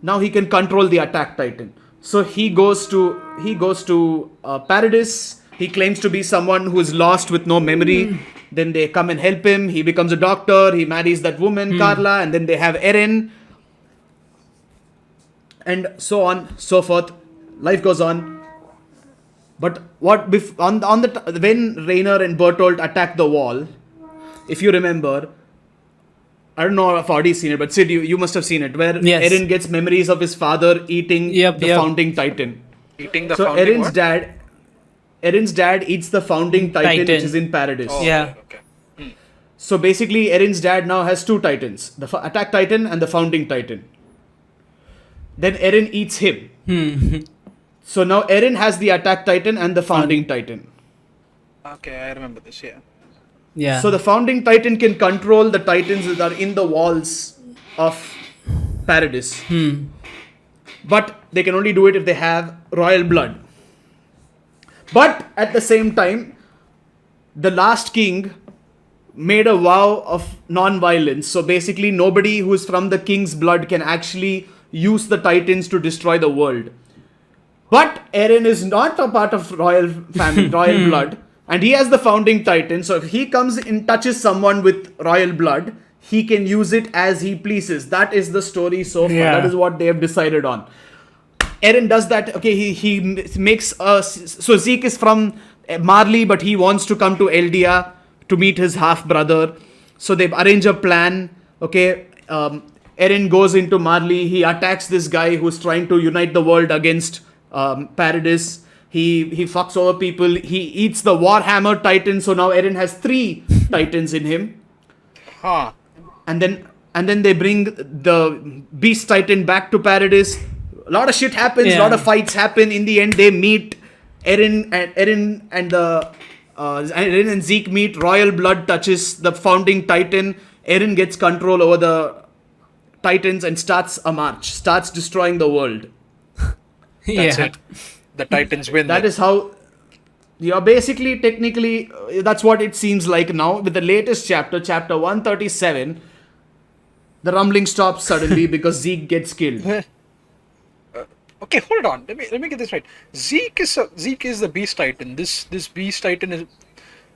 Now he can control the attack titan. So he goes to Paradise. He claims to be someone who is lost with no memory. Then they come and help him. He becomes a doctor. He marries that woman, Carla, and then they have Eren. And so on, so forth. Life goes on. But when Rainer and Bertolt attack the wall, if you remember, I don't know if Audie's seen it, but Sid, you must have seen it, where Yes. Eren gets memories of his father eating the founding titan. Eating the So founding Eren's dad eats the founding titan, which is in Paradise. Oh, Yeah. Okay. So basically, Eren's dad now has two titans, the attack titan and the founding titan. Then Eren eats him. So now Eren has the attack titan and the founding titan. Okay, I remember this. Yeah. Yeah. So the founding titan can control the titans that are in the walls of Paradise. But they can only do it if they have royal blood. But at the same time, the last king made a vow of non-violence. So basically, nobody who is from the king's blood can actually use the titans to destroy the world. But Eren is not a part of royal family, royal blood, and he has the founding titan. So if he comes and touches someone with royal blood, he can use it as he pleases. That is the story so far. Yeah. That is what they have decided on. Eren does that. Okay, he makes so Zeke is from Marley, but he wants to come to Eldia to meet his half brother. So they arrange a plan. Okay, Eren goes into Marley. He attacks this guy who's trying to unite the world against Paradise. He fucks over people. He eats the Warhammer Titan. So now Eren has 3 Titans in him. Huh. And then they bring the Beast Titan back to Paradise. A lot of shit happens. A lot of fights happen. In the end, they meet. Eren and Zeke meet. Royal blood touches the founding Titan. Eren gets control over the Titans and starts a march. Starts destroying the world. That's it. The Titans win. That is how. You're basically, technically, that's what it seems like now. With the latest chapter, chapter 137, the rumbling stops suddenly because Zeke gets killed. Okay, hold on. Let me get this right. Zeke is the Beast Titan. This Beast Titan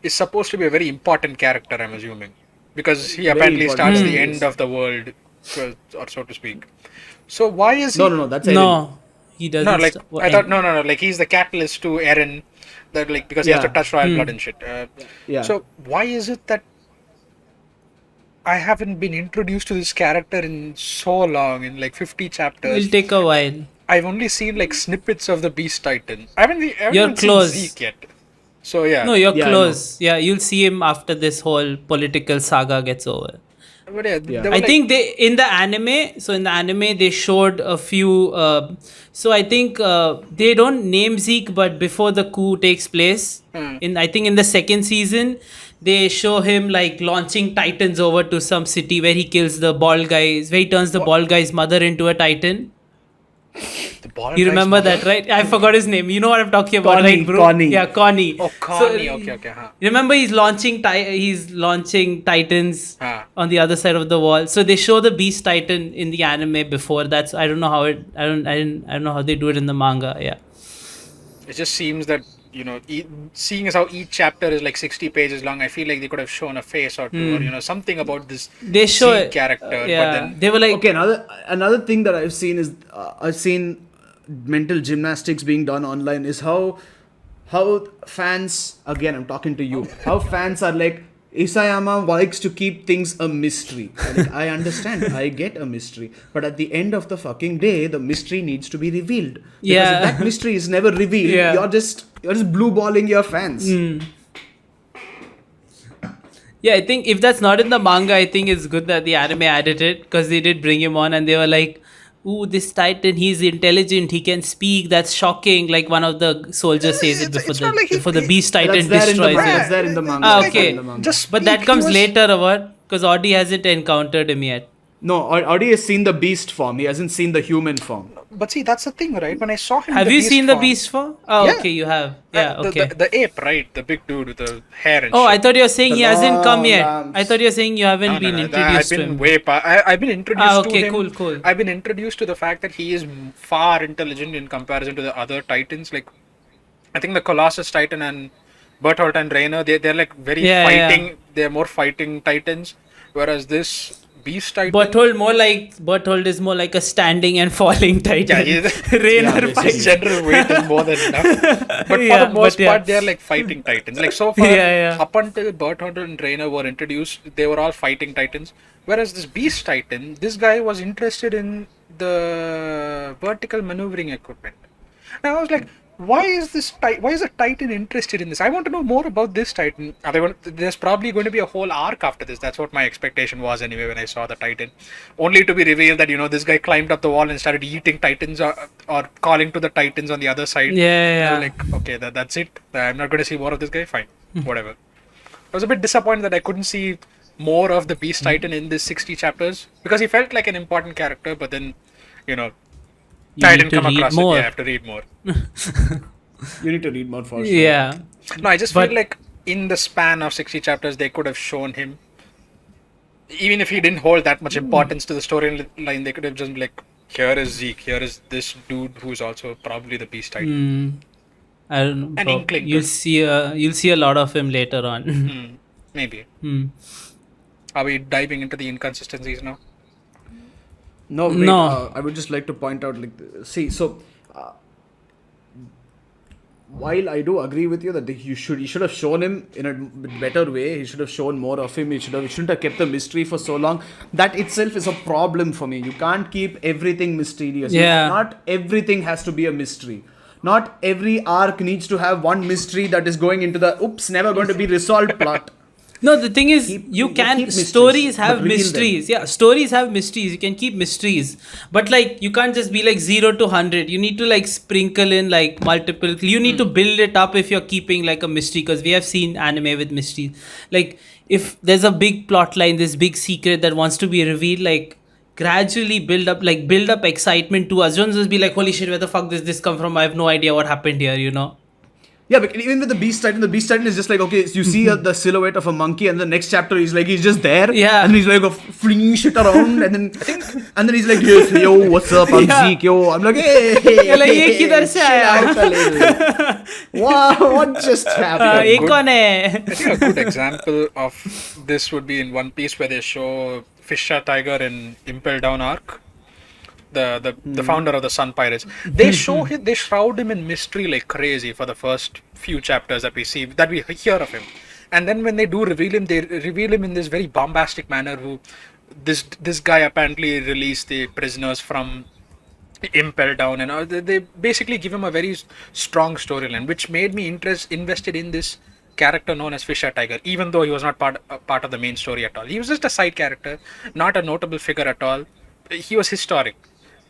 is supposed to be a very important character, I'm assuming, because he apparently important. starts the end of the world, or so to speak. So why is he? No, that's Eren. No, he doesn't. No, like I thought. No. Like he's the catalyst to Eren, that like because he has to touch royal blood and shit. Yeah. So why is it that I haven't been introduced to this character in so long, in like 50 chapters? It'll take a while. I've only seen like snippets of the Beast Titan. I haven't You're seen close. Zeke yet. So yeah. No, you're Yeah, I close. Yeah, you'll see him after this whole political saga gets over. But yeah, Yeah. they were I like- think in the anime they showed a few. So I think they don't name Zeke, but before the coup takes place, in the second season, they show him like launching titans over to some city where he kills the bald guys, where he turns the bald guy's mother into a titan. the ball You guy's remember mother? that, right? I forgot his name. You know what I'm talking about, Connie, right, bro? Connie. Yeah, Connie. Oh, Connie. Okay. Huh. Remember, he's launching titans Ah. on the other side of the wall. So they show the Beast Titan in the anime before. That's I don't know how I don't know how they do it in the manga. Yeah. It just seems that seeing as how each chapter is like 60 pages long, I feel like they could have shown a face or two, or something about this They show Zeke it. character. Yeah. But then They were like, Okay, another thing that I've seen is I've seen mental gymnastics being done online is how fans, again I'm talking to you, how fans are like, Isayama likes to keep things a mystery. I understand, I get a mystery, but at the end of the fucking day, the mystery needs to be revealed. Because Yeah. if that mystery is never revealed, Yeah. you're just blue balling your fans. yeah, I think if that's not in the manga, I think it's good that the anime added it because they did bring him on and they were like, ooh, this Titan, he's intelligent, he can speak, that's shocking. Like one of the soldiers says it it's before not like before the Beast Titan That's there in the destroys manga. him. That's there in the manga. Ah, That's there okay. in the manga. just But speak. that comes He was- later, or what? Because Audi hasn't encountered him yet. No, Audi has seen the beast form. He hasn't seen the human form. But see, that's the thing, right? When I saw him, Have in you beast seen the form, beast form? Oh, yeah, okay, you have. Yeah, okay. the ape, right? The big dude with the hair and Oh, shit. I thought you were saying The he hasn't come long yet. arms. I thought you were saying you haven't been I've introduced to been him. way past. I've been introduced to Okay, him. cool. I've been introduced to the fact that he is far intelligent in comparison to the other Titans. Like, I think the Colossus Titan and Berthold and Rainer, they're like very Yeah, fighting. yeah. They're more fighting Titans, whereas this Beast Titan. Berthold is more like a standing and falling titan. Yeah, Rainer basically. fights. general weight is more than enough. But for Yeah, the most but yeah. part, they're like fighting titans. Like so far, Yeah. up until Berthold and Rainer were introduced, they were all fighting titans. Whereas this Beast Titan, this guy was interested in the vertical maneuvering equipment. And I was like, why is a Titan interested in this? I want to know more about this Titan. There's probably going to be a whole arc after this. That's what my expectation was anyway when I saw the Titan. Only to be revealed that, this guy climbed up the wall and started eating Titans or calling to the Titans on the other side. Yeah. I was like, okay, that's it. I'm not going to see more of this guy. Fine. Whatever. I was a bit disappointed that I couldn't see more of the Beast Titan in this 60 chapters because he felt like an important character, but then, You I need didn't to come read across more. it. Yeah, I have to read more. You need to read more for sure. Yeah. No, I just But- feel like in the span of 60 chapters, they could have shown him. Even if he didn't hold that much importance to the storyline, they could have just like, here is Zeke, here is this dude who's also probably the Beast Titan. I don't know. An inkling, You'll but- see a lot of him later on. Maybe. Hmm. Are we diving into the inconsistencies now? No, wait, No. I would just like to point out, while I do agree with you that you should have shown him in a better way, he should have shown more of him. He shouldn't have kept the mystery for so long. That itself is a problem for me. You can't keep everything mysterious. Yeah. Not everything has to be a mystery. Not every arc needs to have one mystery that is going into the never going to be resolved plot. No, the thing is, Keep mysteries, stories have but reveal them. mysteries. Yeah, stories have mysteries. You can keep mysteries. But you can't just be 0 to 100. You need to sprinkle in multiple. You need to build it up if you're keeping a mystery, because we have seen anime with mysteries. If there's a big plot line, this big secret that wants to be revealed, gradually build up excitement to us. Don't just be holy shit, where the fuck does this come from? I have no idea what happened here, Yeah, but even with the Beast Titan is just okay, you see the silhouette of a monkey, and the next chapter he's just there, Yeah. and he's flinging shit around, and then he's yes, yo, what's up, I'm Yeah. Zeke, yo, I'm hey, You're ye kidhar se chill aaya? out a little. Wow, what just happened? Ye kaun hai? I think a good example of this would be in One Piece, where they show Fisher Tiger in Impel Down arc. The founder of the Sun Pirates. They shroud him in mystery like crazy for the first few chapters that we hear of him. And then when they do reveal him, they reveal him in this very bombastic manner. This guy apparently released the prisoners from Impel Down, and they basically give him a very strong storyline, which made me invested in this character known as Fisher Tiger, even though he was not part of the main story at all. He was just a side character, not a notable figure at all. He was historic,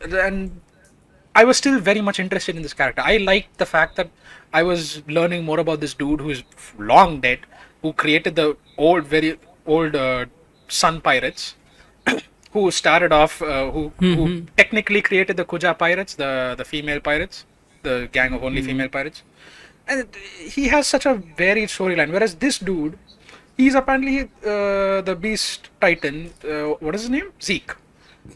and I was still very much interested in this character. I liked the fact that I was learning more about this dude who is long dead, who created the very old Sun Pirates, who started off, who technically created the Kuja Pirates, the female pirates, the gang of only female pirates. And he has such a varied storyline. Whereas this dude, he's apparently the Beast Titan. What is his name? Zeke.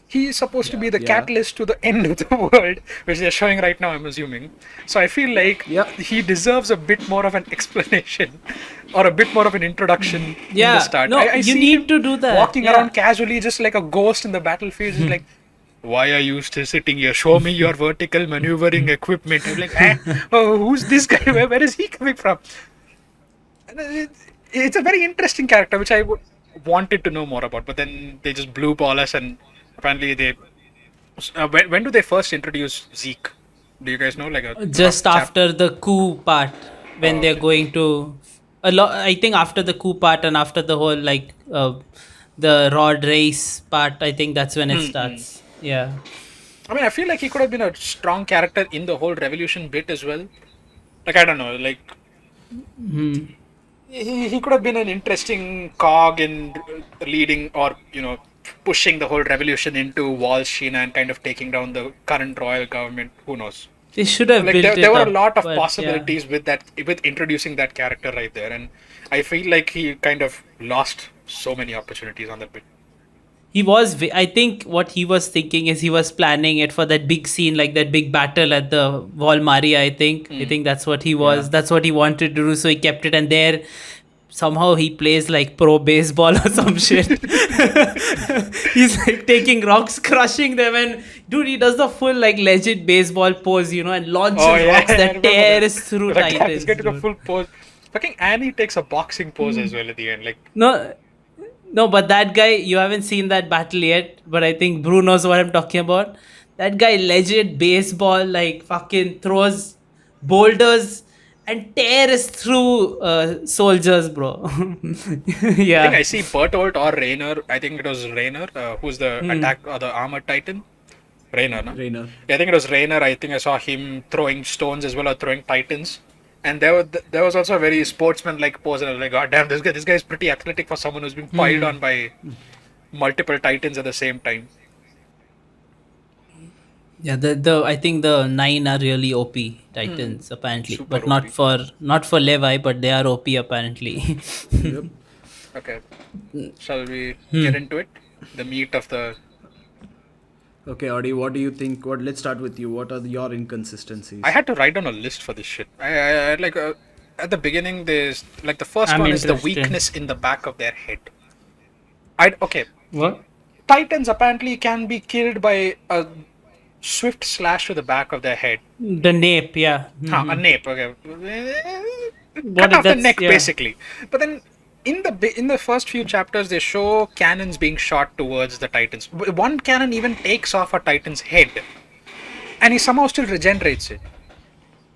He is supposed to be the catalyst to the end of the world, which they're showing right now, I'm assuming. So I feel like he deserves a bit more of an explanation or a bit more of an introduction in the start. No, I you see need him to do that. walking around casually, just like a ghost in the battlefield. Just like, why are you still sitting here? Show me your vertical maneuvering equipment. I'm like, who's this guy? Where is he coming from? And it's a very interesting character, which I wanted to know more about. But then they just blew ball us, and apparently they. When do they first introduce Zeke? Do you guys know? Just after the coup part, when they're going to I think after the coup part and after the whole the rod race part, I think that's when it starts. Yeah. I mean, I feel like he could have been a strong character in the whole revolution bit as well. I don't know, he could have been an interesting cog in leading or pushing the whole revolution into Wall China and kind of taking down the current royal government. Who knows? They should have Like built there it were up, a lot of but, possibilities with that, with introducing that character right there, and I feel like he kind of lost so many opportunities on that bit. I think what he was thinking is he was planning it for that big scene, like that big battle at the Wall Maria. I think that's what he was. Yeah. That's what he wanted to do. So he kept it, and there somehow he plays like pro baseball or some shit. He's like taking rocks, crushing them, and dude, he does the full like legit baseball pose, and launches rocks I that remember tears through Like, Titans. He's getting a dude. full pose. Fucking Annie takes a boxing pose as well at the end. Like, No, but that guy, you haven't seen that battle yet, but I think Bruno knows what I'm talking about. That guy, legit baseball, like fucking throws boulders and tears through soldiers, bro. I Yeah. think I see Bertolt or Rainer. I think it was Rainer, who's the attack or the armored titan. Rainer, no? Rainer. Yeah, I think it was Rainer. I think I saw him throwing stones as well, or throwing titans. And there was also a very sportsman-like pose, and I was like, God damn, this guy is pretty athletic for someone who's being piled on by multiple titans at the same time. Yeah, the I think the 9 are really OP Titans apparently, Super but OP. not for Levi, but they are OP apparently. Yep. Okay, shall we get into it? The meat of the. Okay, Audi, what do you think? Let's start with you. What are your inconsistencies? I had to write down a list for this shit. I like at the beginning. There's like the first I'm one is the interested. weakness in the back of their head. Okay. What? Titans apparently can be killed by a swift slash to the back of their head. The nape, yeah. A nape, okay. What Cut off the that's- neck, yeah. basically. But then, in the first few chapters, they show cannons being shot towards the Titans. One cannon even takes off a Titan's head, and he somehow still regenerates it.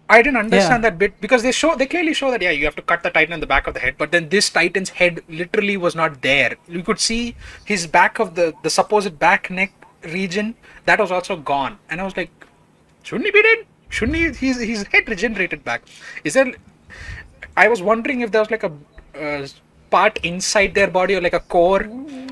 I didn't understand that bit because they clearly show that you have to cut the Titan in the back of the head, but then this Titan's head literally was not there. You could see his back of the supposed back neck region that was also gone, and I was like, shouldn't he be dead? Shouldn't he? His head regenerated back. Is there? I was wondering if there was like a part inside their body or like a core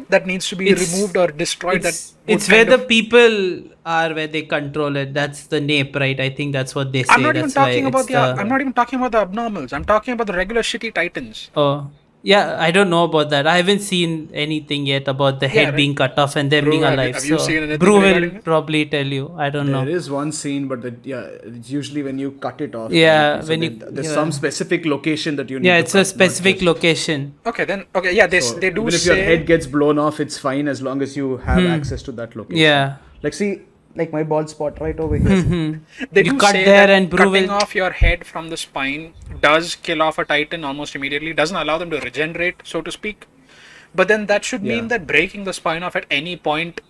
that needs to be removed or destroyed. It's where the people are, where they control it. That's the nape, right? I think that's what they say. I'm not even That's why talking about it's I'm not even talking about the abnormals. I'm talking about the regular shitty Titans. Oh, yeah. I don't know about that. I haven't seen anything yet about the head right. being cut off and them Bro, being have alive. you so seen anything Brew regarding will it? probably tell you. I don't know. There is one scene, but it's usually when you cut it off. Yeah, right? So when you- there's yeah. some specific location that you need. Yeah, to it's cut, a not specific just- location. Okay, then yeah, they So do even if say your head gets blown off, it's fine as long as you have access to that location. Yeah. Like see, like my bald spot right over here. they You do cut say there that and Brew cutting will- off your head from the spine does kill off a Titan almost immediately. Doesn't allow them to regenerate, so to speak. But then that should mean that breaking the spine off at any point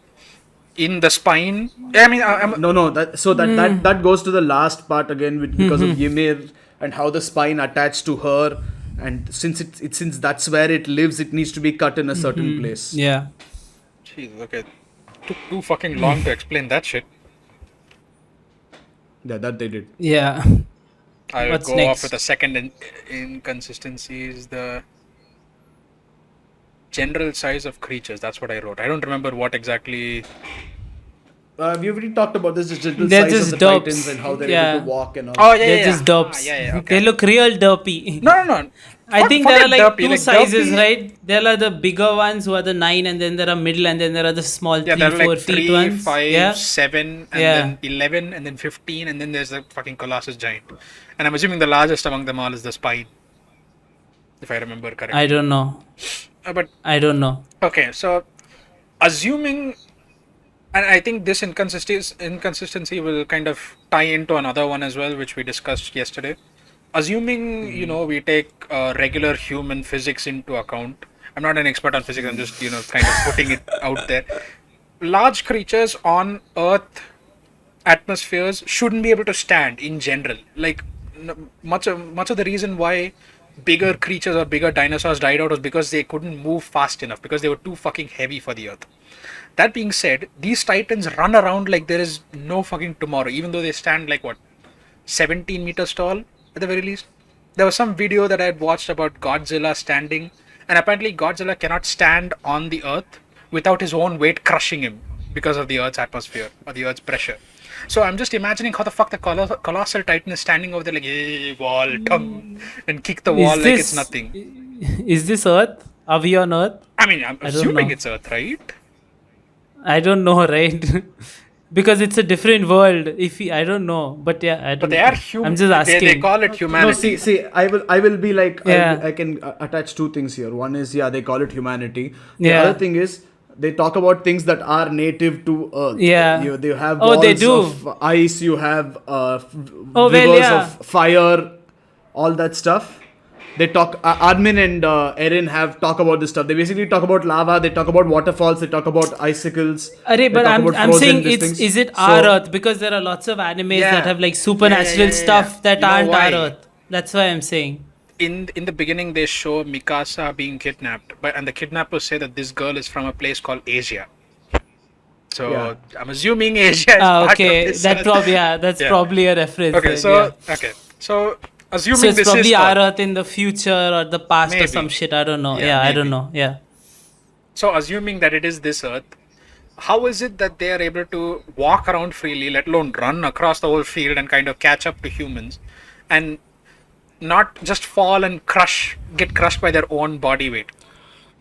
in the spine. I mean, No. That goes to the last part again because of Ymir and how the spine attached to her, and since that's where it lives, it needs to be cut in a certain place. Yeah. jeez, okay, took too fucking long to explain that shit. Yeah, that they did. Yeah. I'll What's go next? off with a second inconsistency is the general size of creatures. That's what I wrote. I don't remember what exactly. We already talked about this. Just the They're size just of the dopes. Titans and how they're Yeah. able to walk and all. Oh yeah, They're yeah, just yeah. dopes. Yeah, okay. They look real derpy. No. I think there are like derpy, two like sizes, derpy- right? There are the bigger ones who are the 9, and then there are middle, and then there are the small Yeah, 3, there are 4 like feet 3, ones. 5, Yeah. 7, and Yeah. then 11, and then 15, and then there's the fucking Colossus Giant. And I'm assuming the largest among them all is the spine, if I remember correctly. I don't know. But I don't know. okay, so assuming, and I think this inconsistency will kind of tie into another one as well, which we discussed yesterday. Assuming, we take regular human physics into account. I'm not an expert on physics, I'm just, kind of putting it out there. Large creatures on Earth atmospheres shouldn't be able to stand in general. Like, much of the reason why bigger creatures or bigger dinosaurs died out was because they couldn't move fast enough, because they were too fucking heavy for the Earth. That being said, these Titans run around like there is no fucking tomorrow, even though they stand like 17 meters tall at the very least. There was some video that I had watched about Godzilla standing, and apparently Godzilla cannot stand on the Earth, without his own weight crushing him because of the Earth's atmosphere or the Earth's pressure. So I'm just imagining how the fuck the colossal titan is standing over there like, hey, wall, come, and kick the wall like it's nothing. Is this Earth? Are we on Earth? I mean, I'm assuming know. it's Earth, right? I don't know, right? Because it's a different world. I don't know, but yeah, I don't. But they are human. I'm just asking. They call it No, humanity. see, I will be like, Yeah. I can attach two things here. One is, they call it humanity. The Yeah. other thing is, they talk about things that are native to Earth. Yeah. They have Oh, walls they do. of ice, you have well, rivers yeah. of fire, all that stuff. They talk, Admin and Erin have talk about this stuff. They basically talk about lava, they talk about waterfalls, they talk about icicles. Array, but they talk I'm about frozen saying things. is it So- our Earth? Because there are lots of animes Yeah. that have like supernatural Yeah. stuff that You know aren't why? our Earth. That's why I'm saying. In the beginning, they show Mikasa being kidnapped, and the kidnappers say that this girl is from a place called Asia. So Yeah. I'm assuming Asia is part Okay, of this. that's Yeah. probably a reference. Okay, then, so yeah. so assuming So it's this probably is our Earth. Earth in the future or the past or Maybe. some shit. I don't know. Yeah, Yeah, I don't maybe. know. Yeah. So assuming that it is this Earth, how is it that they are able to walk around freely, let alone run across the whole field and kind of catch up to humans, and not just fall and get crushed by their own body weight?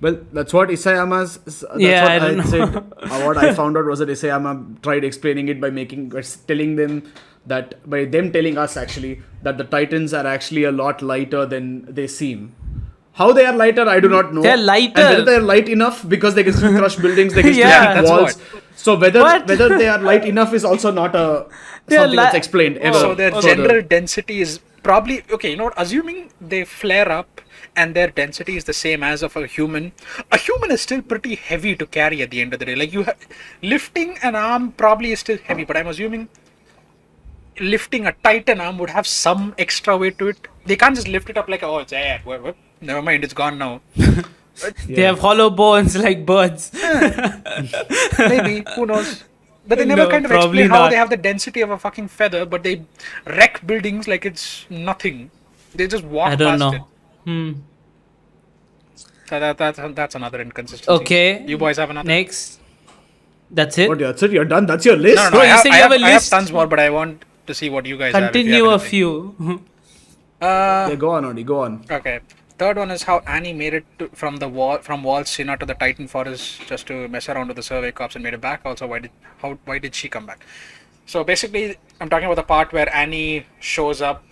Well, that's what Isayama's. That's Yeah, what I don't know. said. What I found out was that Isayama tried explaining it by telling them that, by them telling us actually, that the Titans are actually a lot lighter than they seem. How they are lighter, I do not know. They're lighter. And whether they are light enough, because they can still crush buildings, they can still Yeah. hit That's walls. what. So whether What? they are light enough is also not They're something that's explained ever. So their further. general density is probably okay. You know what? Assuming they flare up and their density is the same as of a human is still pretty heavy to carry at the end of the day. Like lifting an arm probably is still heavy, but I'm assuming lifting a titan arm would have some extra weight to it. They can't just lift it up like, oh, it's air. Never mind, it's gone now. They have hollow bones like birds. Maybe, who knows? But they never No, kind of probably explain how not. they have the density of a fucking feather, but they wreck buildings like it's nothing. They just walk I don't past know. it. Hmm. So that's another inconsistency. Okay. You boys have another? Next. That's it. What, that's it? You're done? That's your list? No, Bro, I you have, say I you have, have a I have list. tons more, but I want to see what you guys Continue a have. If you have few. Yeah, go on, Odi, go on. Okay. Third one is how Annie made it from Wall Sina to the Titan Forest just to mess around with the survey cops and made it back. Also, why did she come back? So basically, I'm talking about the part where Annie shows up.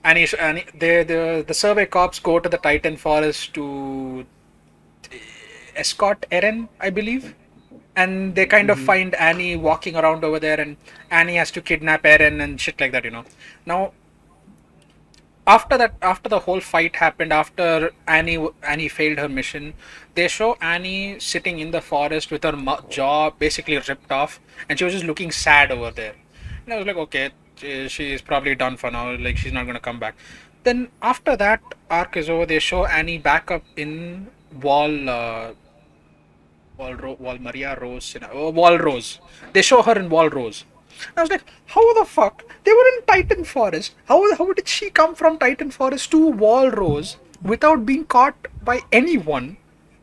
The survey cops go to the Titan Forest to escort Eren, I believe, and they kind of find Annie walking around over there, and Annie has to kidnap Eren and shit like that, you know. Now, after the whole fight happened, after Annie failed her mission, they show Annie sitting in the forest with her jaw basically ripped off, and she was just looking sad over there. And I was like, okay, she is probably done for now. Like, she's not gonna come back. Then after that arc is over, they show Annie back up in Wall Maria Rose. Wall Rose. They show her in Wall Rose. I was like, how the fuck? They were in Titan Forest. How did she come from Titan Forest to Wall Rose without being caught by anyone?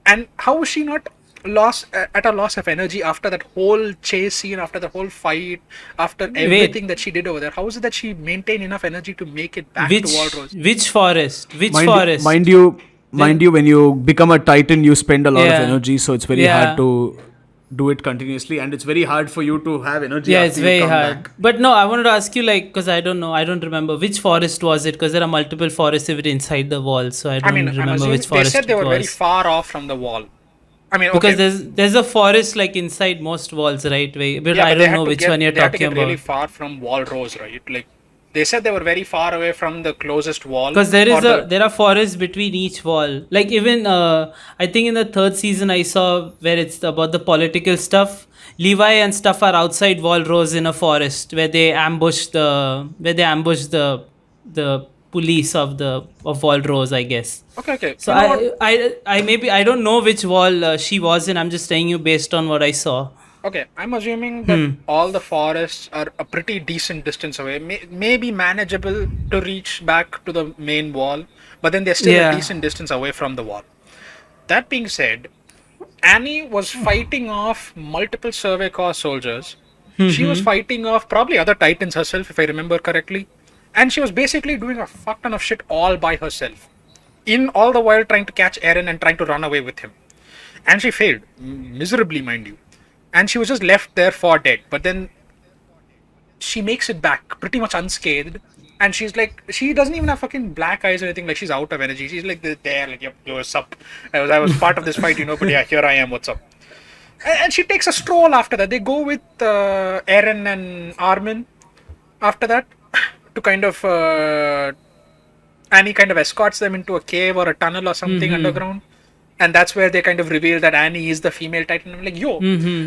And how was she not at a loss of energy after that whole chase scene, after the whole fight, after everything that she did over there? How is it that she maintained enough energy to make it back to Wall Rose? Which forest? Which Mind forest? Mind you, when you become a Titan, you spend a lot of Yeah. energy, so it's very Yeah. hard to do it continuously, and it's very hard for you to have energy. Yeah, after it's you very come hard. back. But no, I wanted to ask you, like, because I don't know, I don't remember which forest was it, because there are multiple forests even inside the wall, so I don't I'm remember assuming which they forest said they were it very was. far off from the wall. I mean, Because okay. there's a forest like inside most walls, right? But Yeah, I but they don't had know to which get- one you're they had to talking get really about. far from Wall Rose, right? Like, they said they were very far away from the closest wall. Because there or is there are forests between each wall. Like even I think in the third season I saw where it's about the political stuff. Levi and stuff are outside Wall Rose in a forest where they ambush the police of Wall Rose, I guess. Okay. So You know what? I maybe I don't know which wall she was in. I'm just telling you based on what I saw. Okay, I'm assuming that all the forests are a pretty decent distance away. Maybe manageable to reach back to the main wall, but then they're still Yeah. a decent distance away from the wall. That being said, Annie was fighting off multiple Survey Corps soldiers. She was fighting off probably other Titans herself, if I remember correctly. And she was basically doing a fuck ton of shit all by herself. In all the while trying to catch Eren and trying to run away with him. And she failed, miserably, mind you. And she was just left there for dead. But then she makes it back pretty much unscathed. And she's like, she doesn't even have fucking black eyes or anything. Like, she's out of energy. She's like there, like, yep, what's up? I was part of this fight, but yeah, here I am, what's up? And she takes a stroll after that. They go with Eren and Armin after that to kind of Annie kind of escorts them into a cave or a tunnel or something underground. And that's where they kind of reveal that Annie is the female Titan. I'm like, yo,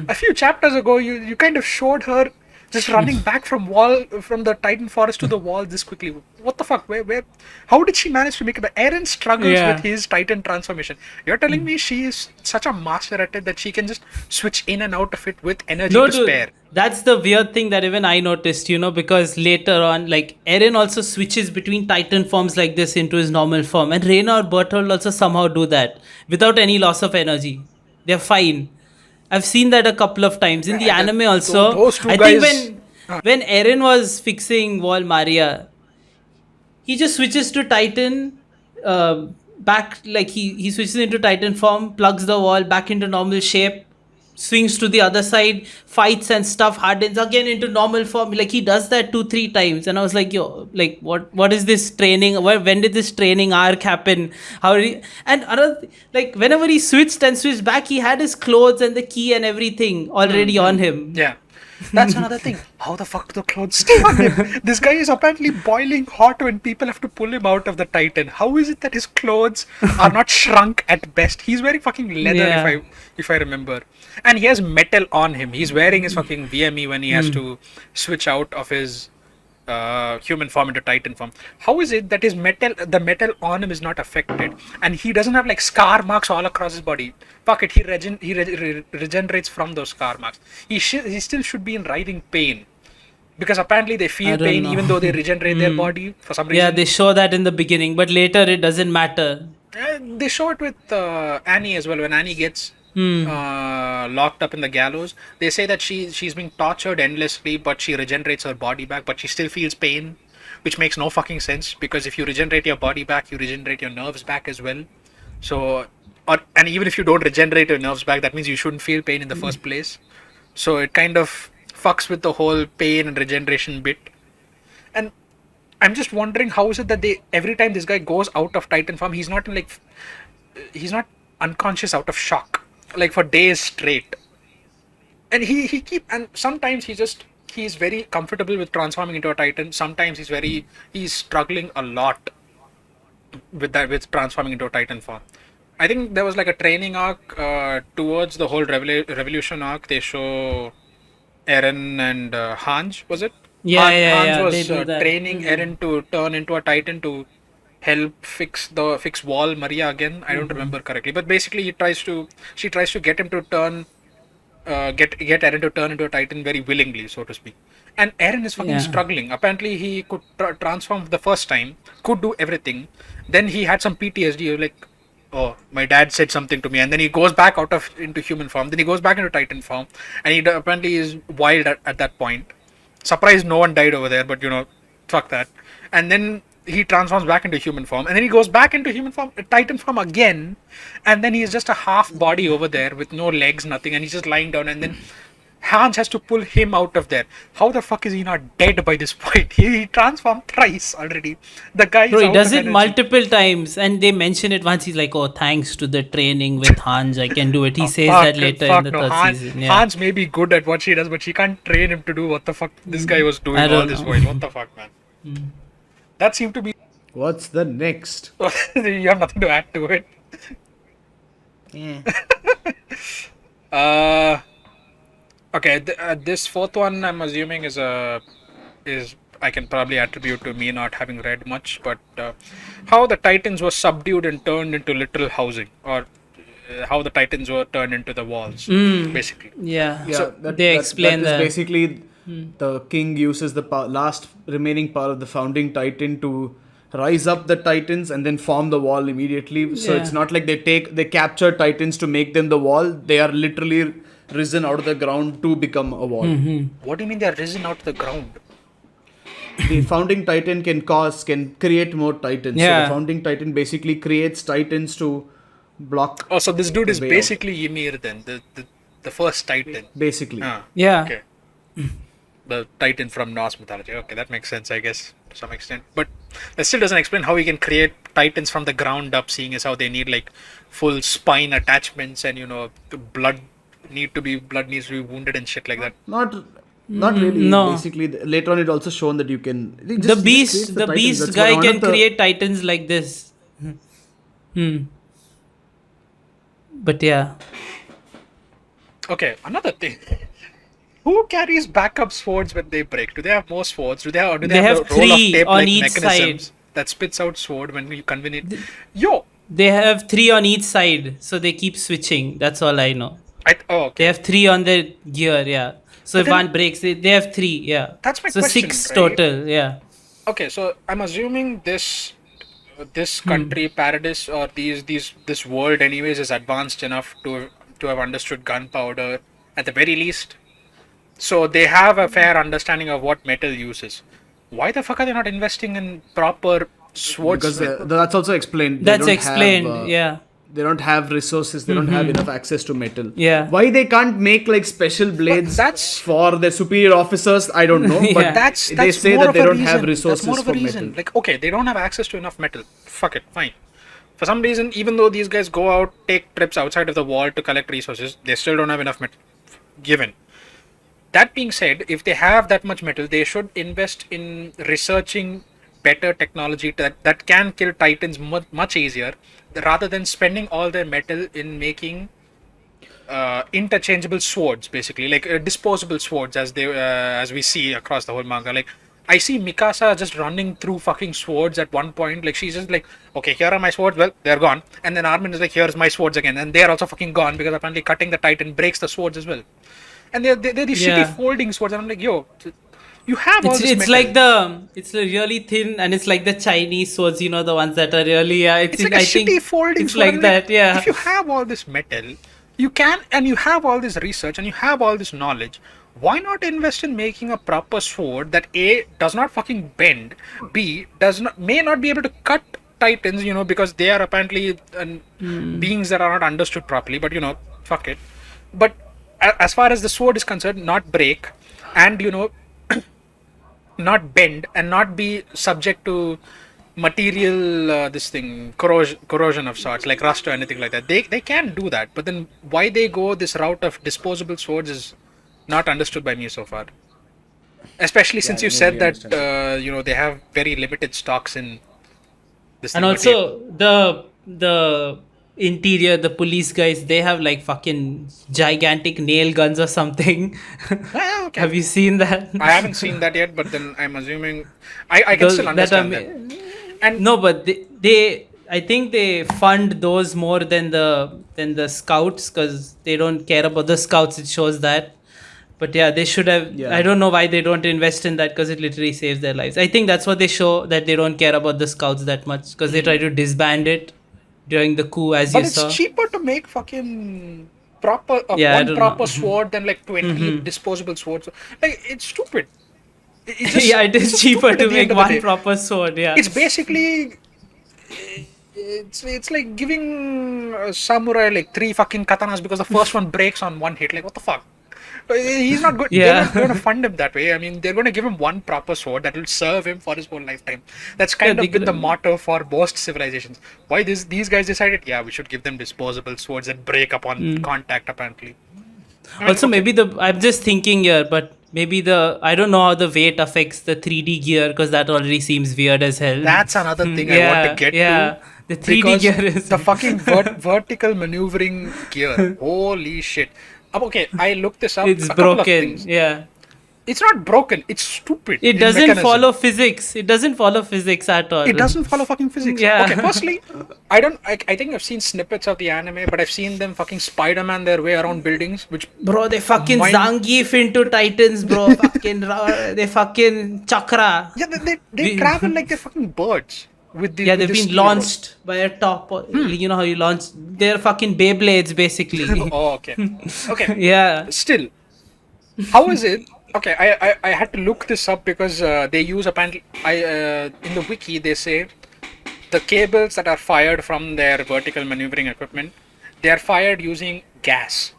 a few chapters ago, you kind of showed her just running back from the Titan forest to the wall this quickly. What the fuck? Where? How did she manage to make it? Eren struggles with his Titan transformation. You're telling me she is such a master at it that she can just switch in and out of it with energy to spare. That's the weird thing that even I noticed, because later on, like, Eren also switches between Titan forms like this into his normal form. And Reina or Bertold also somehow do that without any loss of energy. They're fine. I've seen that a couple of times. In the anime also, those two I guys, think when Eren was fixing Wall Maria, he just switches to Titan, back, like he switches into Titan form, plugs the wall back into normal shape, swings to the other side, fights and stuff, hardens again into normal form. Like, he does that 2-3 times, and I was like, yo, like, what is this training? When did this training arc happen? And another, like, whenever he switched back, he had his clothes and the key and everything already on him. Yeah. That's another thing. How the fuck do the clothes stay on him? This guy is apparently boiling hot when people have to pull him out of the Titan. How is it that his clothes are not shrunk at best? He's wearing fucking leather, if I remember. And he has metal on him. He's wearing his fucking VME when he has to switch out of his human form into Titan form. How is it that the metal on him is not affected, and he doesn't have like scar marks all across his body? Fuck it, he regenerates from those scar marks. He still should be in writhing pain, because apparently they feel pain even though they regenerate their body for some reason. Yeah, they show that in the beginning, but later it doesn't matter. They show it with Annie as well. When Annie gets locked up in the gallows, they say that she's being tortured endlessly, but she regenerates her body back, but she still feels pain, which makes no fucking sense, because if you regenerate your body back, you regenerate your nerves back as well. So, and even if you don't regenerate your nerves back, that means you shouldn't feel pain in the first place. So it kind of fucks with the whole pain and regeneration bit. And I'm just wondering, how is it that every time this guy goes out of Titan form, he's not unconscious out of shock, like for days straight. And and sometimes he's very comfortable with transforming into a Titan. Sometimes he's struggling a lot with transforming into a Titan form. I think there was like a training arc towards the whole revolution arc. They show Eren and Hanj, was it? Hanj was training Eren to turn into a Titan to help fix Wall Maria again. I don't remember correctly, but basically she tries to get him to turn, get Eren to turn into a Titan very willingly, so to speak. And Eren is fucking struggling. Apparently he could transform the first time, could do everything. Then he had some PTSD, like, oh, my dad said something to me, and then he goes back into human form. Then he goes back into Titan form, and he apparently is wild at that point. Surprised no one died over there, but fuck that. And then he transforms back into human form, and then he goes back into Titan form again, and then he's just a half body over there with no legs, nothing, and he's just lying down, and then Hans has to pull him out of there. How the fuck is he not dead by this point? He transformed thrice already. The guy he does it multiple times, and they mention it once. He's like, oh, thanks to the training with Hans, I can do it. He says that later in the third season. Yeah. Hans may be good at what she does, but she can't train him to do what the fuck this guy was doing all this while. What the fuck, man? That seemed to be... What's the next? You have nothing to add to it. Okay, this fourth one I'm assuming is I can probably attribute to me not having read much, but how the Titans were subdued and turned into literal housing, or how the Titans were turned into the walls, basically. Yeah. So they explain that. Basically, the king uses the last remaining power of the founding Titan to rise up the Titans and then form the wall immediately. So Yeah. it's not like they capture Titans to make them the wall. They are literally risen out of the ground to become a wall. What do you mean they're risen out of the ground? The founding Titan can create more Titans. So Yeah. the founding Titan basically creates Titans to block. Oh, so this dude is way out. basically Ymir then, the first Titan. Basically. Ah, Yeah. okay. The Titan from Norse mythology. Okay, that makes sense, I guess, to some extent. But that still doesn't explain how he can create Titans from the ground up, seeing as how they need like full spine attachments and the blood needs to be wounded and shit like that. Not really. no. Basically, later on, it also shown that you can. The beast guy can create Titans like this. But yeah. Okay, another thing. Who carries backup swords when they break? Do they have more swords? Do they have They the have roll of three tape on like each mechanisms side. that spits out sword when you convenient? Yo, They have 3 on each side, so they keep switching. That's all I know. oh, okay. They have 3 on their gear, yeah. So if then- one breaks, they have 3, yeah. That's my so question, 6 right? total, yeah. Okay, so I'm assuming this country, Paradis, or this world, anyways, is advanced enough to have understood gunpowder at the very least. So they have a fair understanding of what metal uses. Why the fuck are they not investing in proper swords? Because that's also explained. They That's don't explained, have, yeah. They don't have resources. They don't have enough access to metal. Yeah. Why they can't make like special blades that's- for their superior officers? I don't know. Yeah. But That's they say more that of they a don't reason. have resources That's more of a for reason. metal. Like, okay, they don't have access to enough metal. Fuck it, fine. For some reason, even though these guys go out, take trips outside of the wall to collect resources, they still don't have enough metal. Given. That being said, if they have that much metal, they should invest in researching better technology that can kill Titans much easier, rather than spending all their metal in making interchangeable swords, basically like disposable swords, as we see across the whole manga. Like, I see Mikasa just running through fucking swords at one point. Like, she's just like, okay, here are my swords. Well, they're gone. And then Armin is like, here's my swords again, and they're also fucking gone because apparently cutting the Titan breaks the swords as well. And they're these Yeah. shitty folding swords, and I'm like, yo, you have all It's, this it's metal. like it's really thin, and it's like the Chinese swords, the ones that are really, yeah. It's like a shitty folding it's sword. like I'm that, yeah. If you have all this metal, you can, and you have all this research, and you have all this knowledge, why not invest in making a proper sword that A, does not fucking bend, B, may not be able to cut Titans, because they are apparently beings that are not understood properly, but fuck it. But as far as the sword is concerned, not break, and not bend, and not be subject to material corrosion of sorts, like rust or anything like that. They can do that, but then why they go this route of disposable swords is not understood by me so far. Especially since you said that they have very limited stocks in this And thing. also the interior, the police guys, they have like fucking gigantic nail guns or something. Okay. Have you seen that? I haven't seen that yet, but then I'm assuming I can still understand that. And No, but they I think they fund those more than the scouts, because they don't care about the scouts. It shows that. But yeah, they should have. Yeah. I don't know why they don't invest in that, because it literally saves their lives. I think that's what they show, that they don't care about the scouts that much, because they try to disband it during the coup, as But you it's saw. cheaper to make fucking proper Yeah, I one don't proper know. sword than like 20 disposable swords. Like, it's stupid. It's just- Yeah, it it's is just cheaper stupid to at the make end of the one day. proper sword. Yeah. It's basically it's like giving a samurai like 3 fucking katanas because the first one breaks on one hit. Like, what the fuck? He's not good. Yeah. They're not going to fund him that way. I mean, they're going to give him one proper sword that will serve him for his whole lifetime. That's kind Yeah, of they been the could- motto for most civilizations. Why these guys decided, yeah, we should give them disposable swords that break upon contact, apparently. I mean, Also, okay, maybe I'm just thinking here, but maybe I don't know how the weight affects the 3D gear, because that already seems weird as hell. that's another thing I want to get to. The 3D Because gear is the fucking vertical maneuvering gear. Holy shit. Okay, I looked this up. it's a couple of broken. things. Yeah. It's not broken. It's stupid. It in doesn't mechanism. follow physics. It doesn't follow physics at all. It doesn't follow fucking physics. Yeah. Okay, firstly, I think I've seen snippets of the anime, but I've seen them fucking Spider-Man their way around buildings, which Bro, they fucking Mind- Zangief into Titans, bro. They fucking chakra. yeah, they travel like they're fucking birds. with the Yeah, with they've the been steel launched by a top. You know how you launch? They're fucking Beyblades, basically. rope. Oh, okay. Okay. Yeah. Still, how is it? Okay, I had to look this up because they use apparently. In the wiki they say the cables that are fired from their vertical maneuvering equipment, they are fired using gas.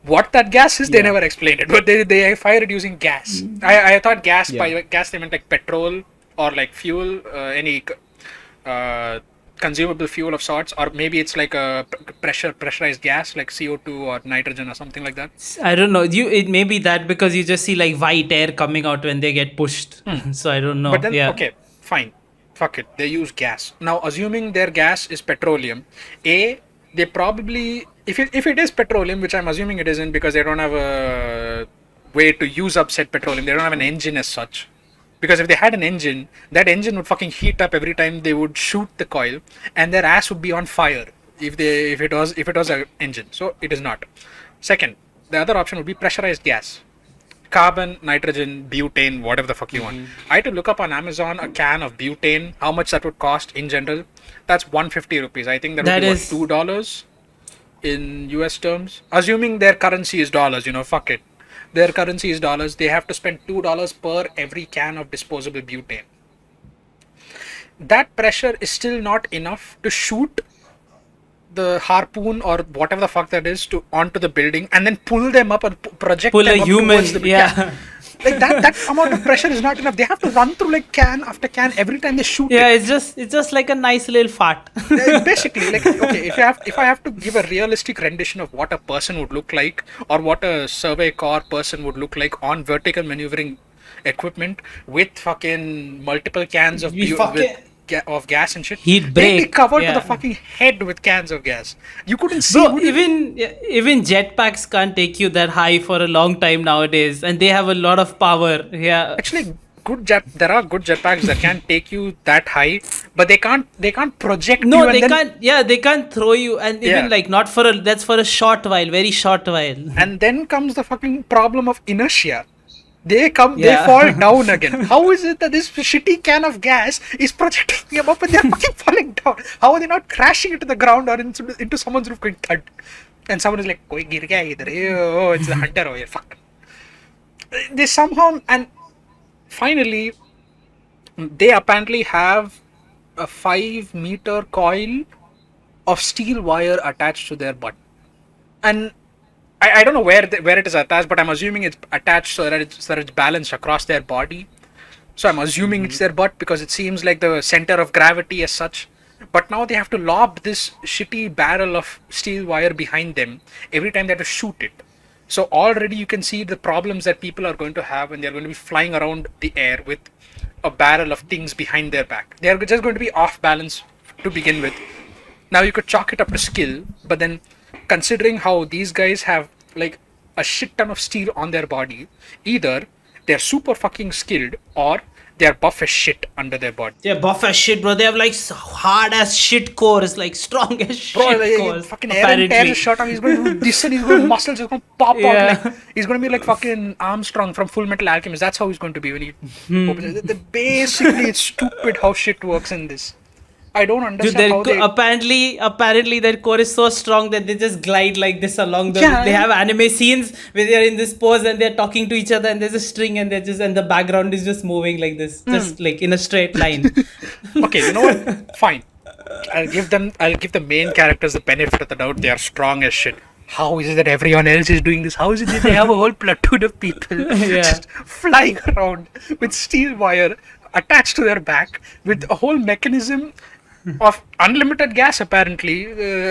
What that gas is, they never explained it, but they fire it using gas. I thought gas by gas they meant like petrol or like fuel, any uh, consumable fuel of sorts, or maybe it's like a pressurized gas like CO2 or nitrogen or something like that. I don't know. It may be that because you just see like white air coming out when they get pushed. So I don't know. But then, Yeah. okay, fine. Fuck it. They use gas. Now, assuming their gas is petroleum, they probably, if it is petroleum, which I'm assuming it isn't because they don't have a way to use up said petroleum, they don't have an engine as such. Because if they had an engine, that engine would fucking heat up every time they would shoot the coil, and their ass would be on fire if it was an engine. So it is not. Second, the other option would be pressurized gas. Carbon, nitrogen, butane, whatever the fuck you want. I had to look up on Amazon a can of butane, how much that would cost in general. That's 150 rupees. I think that would be is $2 in US terms. Assuming their currency is dollars, fuck it. Their currency is dollars. They have to spend $2 per every can of disposable butane. That pressure is still not enough to shoot the harpoon or whatever the fuck that is onto the building and then pull them up and project pull them a up human. towards the Yeah. Like that amount of pressure is not enough. They have to run through like can after can every time they shoot Yeah, it. it's just like a nice little fart. Basically, like, okay, if I have to give a realistic rendition of what a person would look like or what a survey corps person would look like on vertical maneuvering equipment with fucking multiple cans of of gas and shit, He'd they'd break. be covered to Yeah. the fucking head with cans of gas. You couldn't see. Bro, even jetpacks can't take you that high for a long time nowadays, and they have a lot of power. Yeah. Actually, there are good jetpacks that can take you that high, but they can't project No, you. And they then, can't. Yeah, they can't throw you, and even Yeah. like not that's for a short while, very short while. And then comes the fucking problem of inertia. They Yeah. fall down again. How is it that this shitty can of gas is projecting them up and they're fucking falling down? How are they not crashing into the ground or into someone's roof going thud? And someone is like, "Koi gir gaya idhar." Oh, it's the hunter over here. Fuck. They somehow, and finally, they apparently have a 5-meter coil of steel wire attached to their butt. And I don't know where it is attached, but I'm assuming it's attached so that it's balanced across their body. So I'm assuming it's their butt because it seems like the center of gravity as such. But now they have to lob this shitty barrel of steel wire behind them every time they have to shoot it. So already you can see the problems that people are going to have when they're going to be flying around the air with a barrel of things behind their back. They're just going to be off balance to begin with. Now you could chalk it up to skill, but then considering how these guys have like a shit ton of steel on their body, either they're super fucking skilled or they're buff as shit under their body. They're buff as shit, bro. They have like hard as shit cores, like strong as shit cores. Fucking Aaron tears his shirt off. He's going to do this and he's going to muscles. He's going to pop out. Like, he's going to be like fucking Armstrong from Full Metal Alchemist. That's how he's going to be when he opens it. Basically, it's stupid how shit works in this. I don't understand how they... Apparently their core is so strong that they just glide like this along the... Yeah. They have anime scenes where they're in this pose and they're talking to each other and there's a string and and the background is just moving like this. Just like in a straight line. Okay, you know what? Fine. I'll give the main characters the benefit of the doubt. They are strong as shit. How is it that everyone else is doing this? How is it that they have a whole platoon of people just flying around with steel wire attached to their back with a whole mechanism of unlimited gas apparently,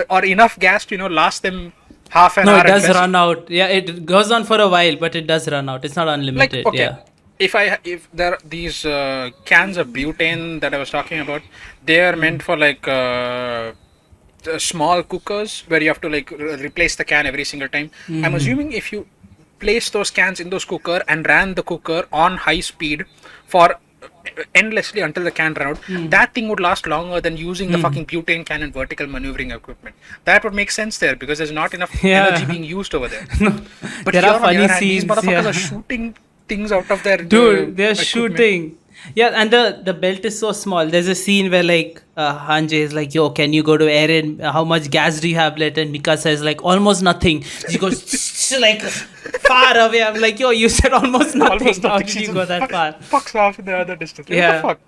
or enough gas to last them half an hour. No, it does run out. Yeah, it goes on for a while, but it does run out. It's not unlimited. Like, okay, yeah. if there are these cans of butane that I was talking about, they are meant for like small cookers where you have to like replace the can every single time. I'm assuming if you place those cans in those cooker and ran the cooker on high speed for endlessly until the can ran out, that thing would last longer than using the fucking butane can and vertical maneuvering equipment. That would make sense there because there's not enough energy being used over there. But there here are on the funny other hand, these scenes. motherfuckers are shooting things out of their Dude, they're equipment. shooting. Yeah, and the belt is so small. There's a scene where like Hanji is like, "Yo, can you go to Eren? How much gas do you have left?" And Mikasa says like, "Almost nothing." She goes like far away. I'm like, "Yo, you said almost nothing. Almost How nothing. did She's you go that far?" Fucks off in the other distance. Like, Yeah. what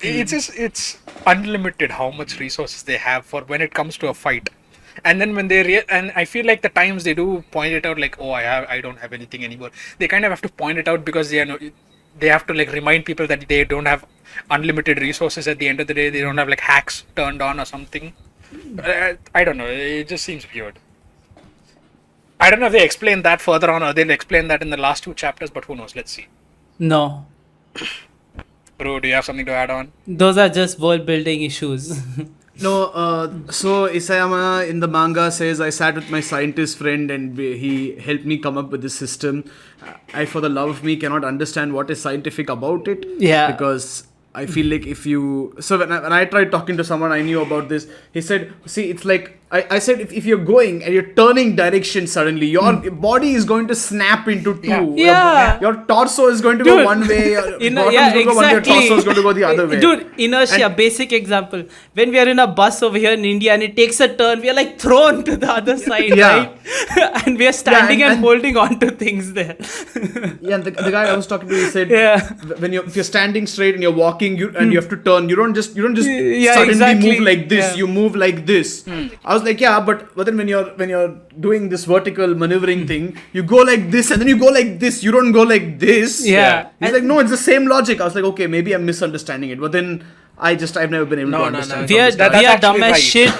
the fuck? It's unlimited how much resources they have for when it comes to a fight. And then when and I feel like the times they do point it out, like, oh, I don't have anything anymore. They kind of have to point it out because they have to like remind people that they don't have unlimited resources at the end of the day. They don't have like hacks turned on or something. I don't know. It just seems weird. I don't know if they explain that further on or they'll explain that in the last 2 chapters, but who knows? Let's see. No, Bro, do you have something to add on? those are just world building issues. No, so Isayama in the manga says, I sat with my scientist friend and he helped me come up with this system. I, for the love of me, cannot understand what is scientific about it. Yeah. Because I feel like if you... So when I tried talking to someone I knew about this, he said, see, it's like... I said, if you're going and you're turning direction suddenly, your body is going to snap into two. Yeah. Your torso is going to go one way. Your bottom is going to go one way, your torso is going to go the other way. Dude, inertia, basic example. When we are in a bus over here in India and it takes a turn, we are like thrown to the other side, right? And we are standing and holding on to things there. Yeah, and the guy I was talking to, he said, if you're standing straight and you're walking, you have to turn. You don't just suddenly move like this. You move like this. I was like, yeah, but then when you're doing this vertical maneuvering thing, you go like this and then you go like this. You don't go like this. Yeah. He's like, no, it's the same logic. I was like, okay, maybe I'm misunderstanding it. But then I've never been able to understand. We are dumb as right. shit.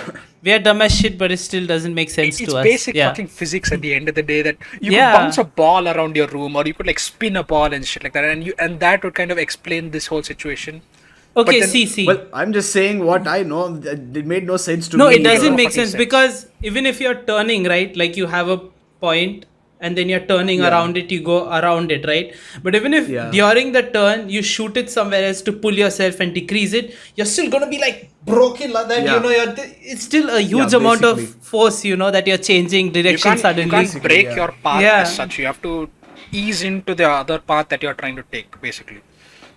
We are dumb as shit, but it still doesn't make sense to us. It's basic fucking physics at the end of the day that you could bounce a ball around your room or you could like spin a ball and shit like that, and that would kind of explain this whole situation. Okay, then- see. Well, I'm just saying what I know. It made no sense to me. No, it doesn't make fucking sense sense. because even if you're turning, right, like you have a point and then you're turning around it, you go around it, right? But even if during the turn you shoot it somewhere else to pull yourself and decrease it, you're still gonna be like broken like that. You know, it's still a huge amount of force. You know that you're changing direction suddenly. You can't break your path as such. You have to ease into the other path that you're trying to take, basically.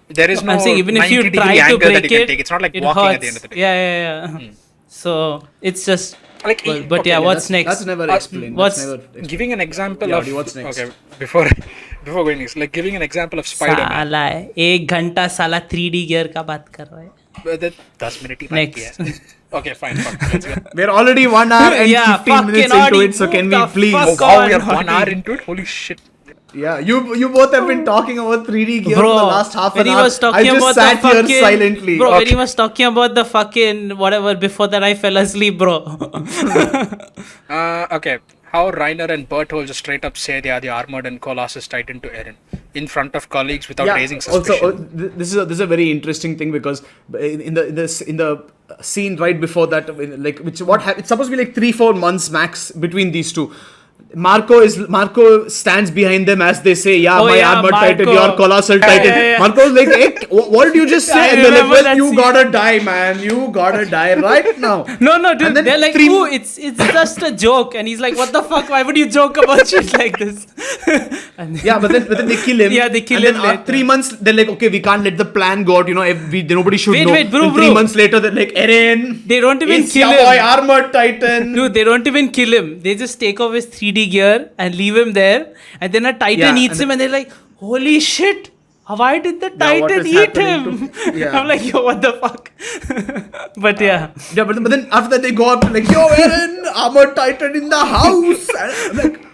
There is no I'm saying even if you 90-degree try to angle that break you can it, take. It's not like it walking hurts. at the end of the day. Yeah. So it's just. Like, But okay, what's next? That's never explained. what's- That's never explained. Giving an example Yeah, of what's next? Okay, before going next, like giving an example of Spider-Man. साला 1 घंटा साला 3D gear का बात कर रहा है. 10 minute ही बात Next. किया है. Okay, fine. Let's go. We're already 1 hour and 15 minutes fucking into Audi, it, so can move we the please? fuck Oh, wow, on, we are Audi. 1 hour into it. Holy shit. Yeah, you both have been talking about 3D gear Bro, for the last half when an he hour. was talking I just about sat the here fucking, silently. Bro, when he was talking about the fucking whatever before that, I fell asleep, bro. Okay. How Reiner and Berthold just straight up say they are the armored and Colossus Titan to Eren in front of colleagues without raising suspicion. Also, this is a very interesting thing because in the scene right before that, it's supposed to be like 3-4 months max between these two. Marco stands behind them as they say, armored titan, your colossal titan. Yeah. Marco's like, hey, what did you just say? And they're like, remember well, that you scene. gotta die, man. You gotta die right now. No, dude, And then they're like, ooh, it's just a joke, and he's like, what the fuck? Why would you joke about shit like this? Yeah, but then they kill him. Yeah, they kill and him then later. 3 months, they're like, okay, we can't let the plan go out. You know, nobody should know. Wait, bro, And 3 months later, they're like, Eren, They don't even it's kill your boy, him. armored titan. Dude, they don't even kill him. They just take off his 3D gear and leave him there. And then a titan eats him and they're like, holy shit. Why did the what titan is eat happening him? Yeah. I'm like, yo, what the fuck? But yeah. Yeah, but then after that, they go up like, yo, Eren, armored titan in the house. And I'm like,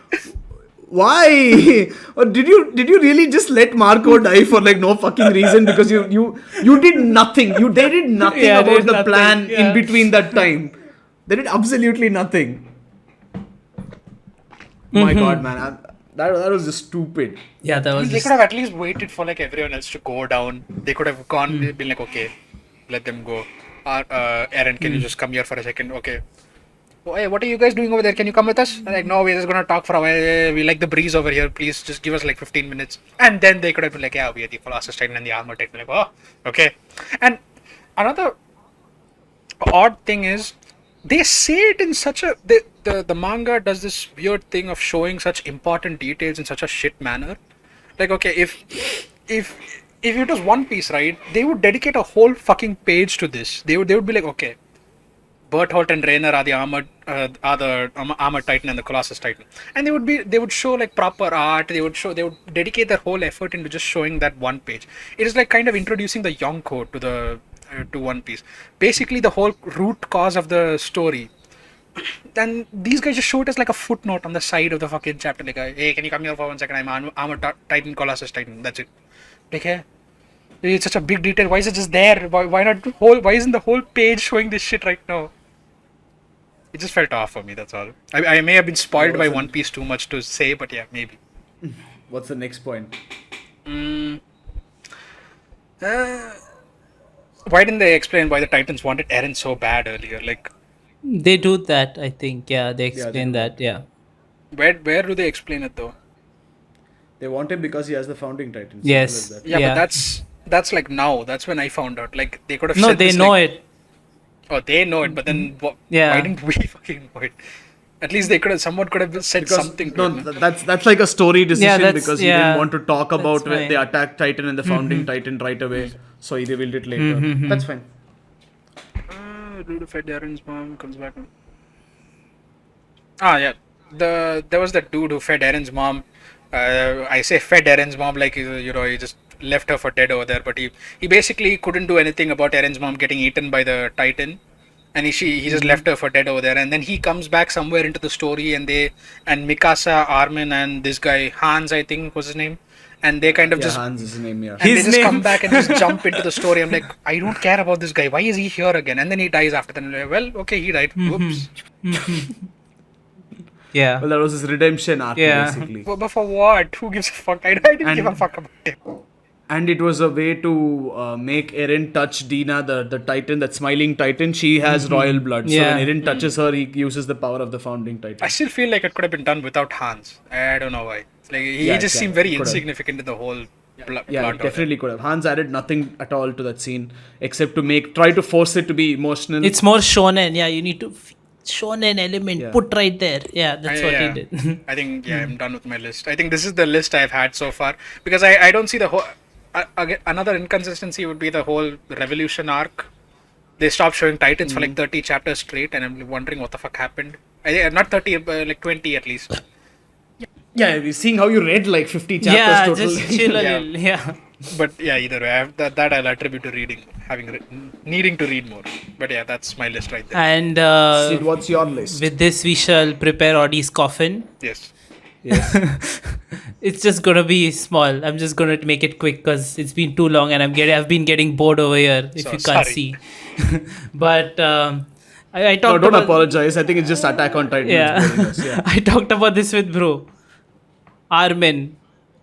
why? Or did you really just let Marco die for like no fucking reason? Because you did nothing. They did nothing Yeah, they about did the nothing. plan Yeah. in between that time. They did absolutely nothing. My God, man. That was just stupid. Yeah, that was They just... could have at least waited for like everyone else to go down. They could have gone, been like, okay, let them go. Eren, can you just come here for a second? Okay. Oh, hey, what are you guys doing over there? Can you come with us? And like, no, we're just gonna talk for a while. We like the breeze over here. Please just give us like 15 minutes. And then they could have been like, yeah, we are the Colossus Titan and the Armor Titan. Like, oh, okay. And another odd thing is, they say it in such a... The manga does this weird thing of showing such important details in such a shit manner. Like, okay, if if it was One Piece, right, they would dedicate a whole fucking page to this. They would be like, okay, Bertholdt and Rainer are the armored Titan and the Colossus Titan, and they would show like proper art. They would dedicate their whole effort into just showing that one page. It is like kind of introducing the Yonko to One Piece. Basically, the whole root cause of the story. Then these guys just show it as like a footnote on the side of the fucking chapter, like, hey, can you come here for 1 second? I'm armored Titan, Colossus Titan. That's it. Like, hey, it's such a big detail. Why is it just there? Why isn't the whole page showing this shit right now? It just felt off for me, that's all. I may have been spoiled by One Piece too much to say, but yeah, maybe. What's the next point? Why didn't they explain why the Titans wanted Eren so bad earlier? Like, they do that, I think. Yeah, they explain that. Yeah. Where do they explain it though? They want him because he has the founding Titans. Yes. Like Yeah, but that's like now. That's when I found out. Like, they could have. No, said they this, know like, it. Oh, they know it, but then Yeah. why didn't we fucking know it? At least someone could have said something. No, to it. that's like a story decision that's- because he yeah, didn't want to talk about that's when fine. they attacked Titan and the founding Titan right away. So he revealed it later. That's fine. Dude, Fed Eren's mom comes back. Ah, yeah. There was that dude who fed Eren's mom. I say fed Eren's mom like he just left her for dead over there, but he basically couldn't do anything about Eren's mom getting eaten by the Titan, and he just left her for dead over there. And then he comes back somewhere into the story, and Mikasa, Armin, and this guy Hans, I think was his name, and they kind of just Hans is his name. Yeah. and they just come back and just jump into the story. I'm like, I don't care about this guy. Why is he here again? And then he dies after that. Like, well, okay, he died. Whoops. Yeah. Well, that was his redemption arc, Yeah. basically. But for what? Who gives a fuck? I didn't give a fuck about him. And it was a way to make Eren touch Dina, the Titan, that smiling Titan. She has royal blood. So Yeah. when Eren touches her, he uses the power of the founding Titan. I still feel like it could have been done without Hans. I don't know why. Like, he Yeah, just yeah, seemed very it could have. insignificant in the whole plot. Yeah, it definitely could have. Hans added nothing at all to that scene except to try to force it to be emotional. It's more shonen. Yeah, you need to shonen element Yeah. put right there. Yeah, that's what he Yeah. did. I think, I'm done with my list. I think this is the list I've had so far. Because I don't see the whole... another inconsistency would be the whole Revolution arc. They stopped showing Titans for like 30 chapters straight, and I'm wondering what the fuck happened. Not 30, like 20 at least. Yeah, we're seeing how you read like 50 chapters Yeah, total. just chill a Yeah. little. Yeah. But yeah, either way, that I'll attribute to reading, needing to read more. But yeah, that's my list right there. And Sid, what's your list? with this, we shall prepare Audie's coffin. Yes. Yes. It's just gonna be small. I'm just gonna make it quick because it's been too long, and I've been getting bored over here. If So you can't sorry. see, but I No, talked don't about apologize. I think it's just Attack on Titan. yeah. I talked about this with bro. Armin,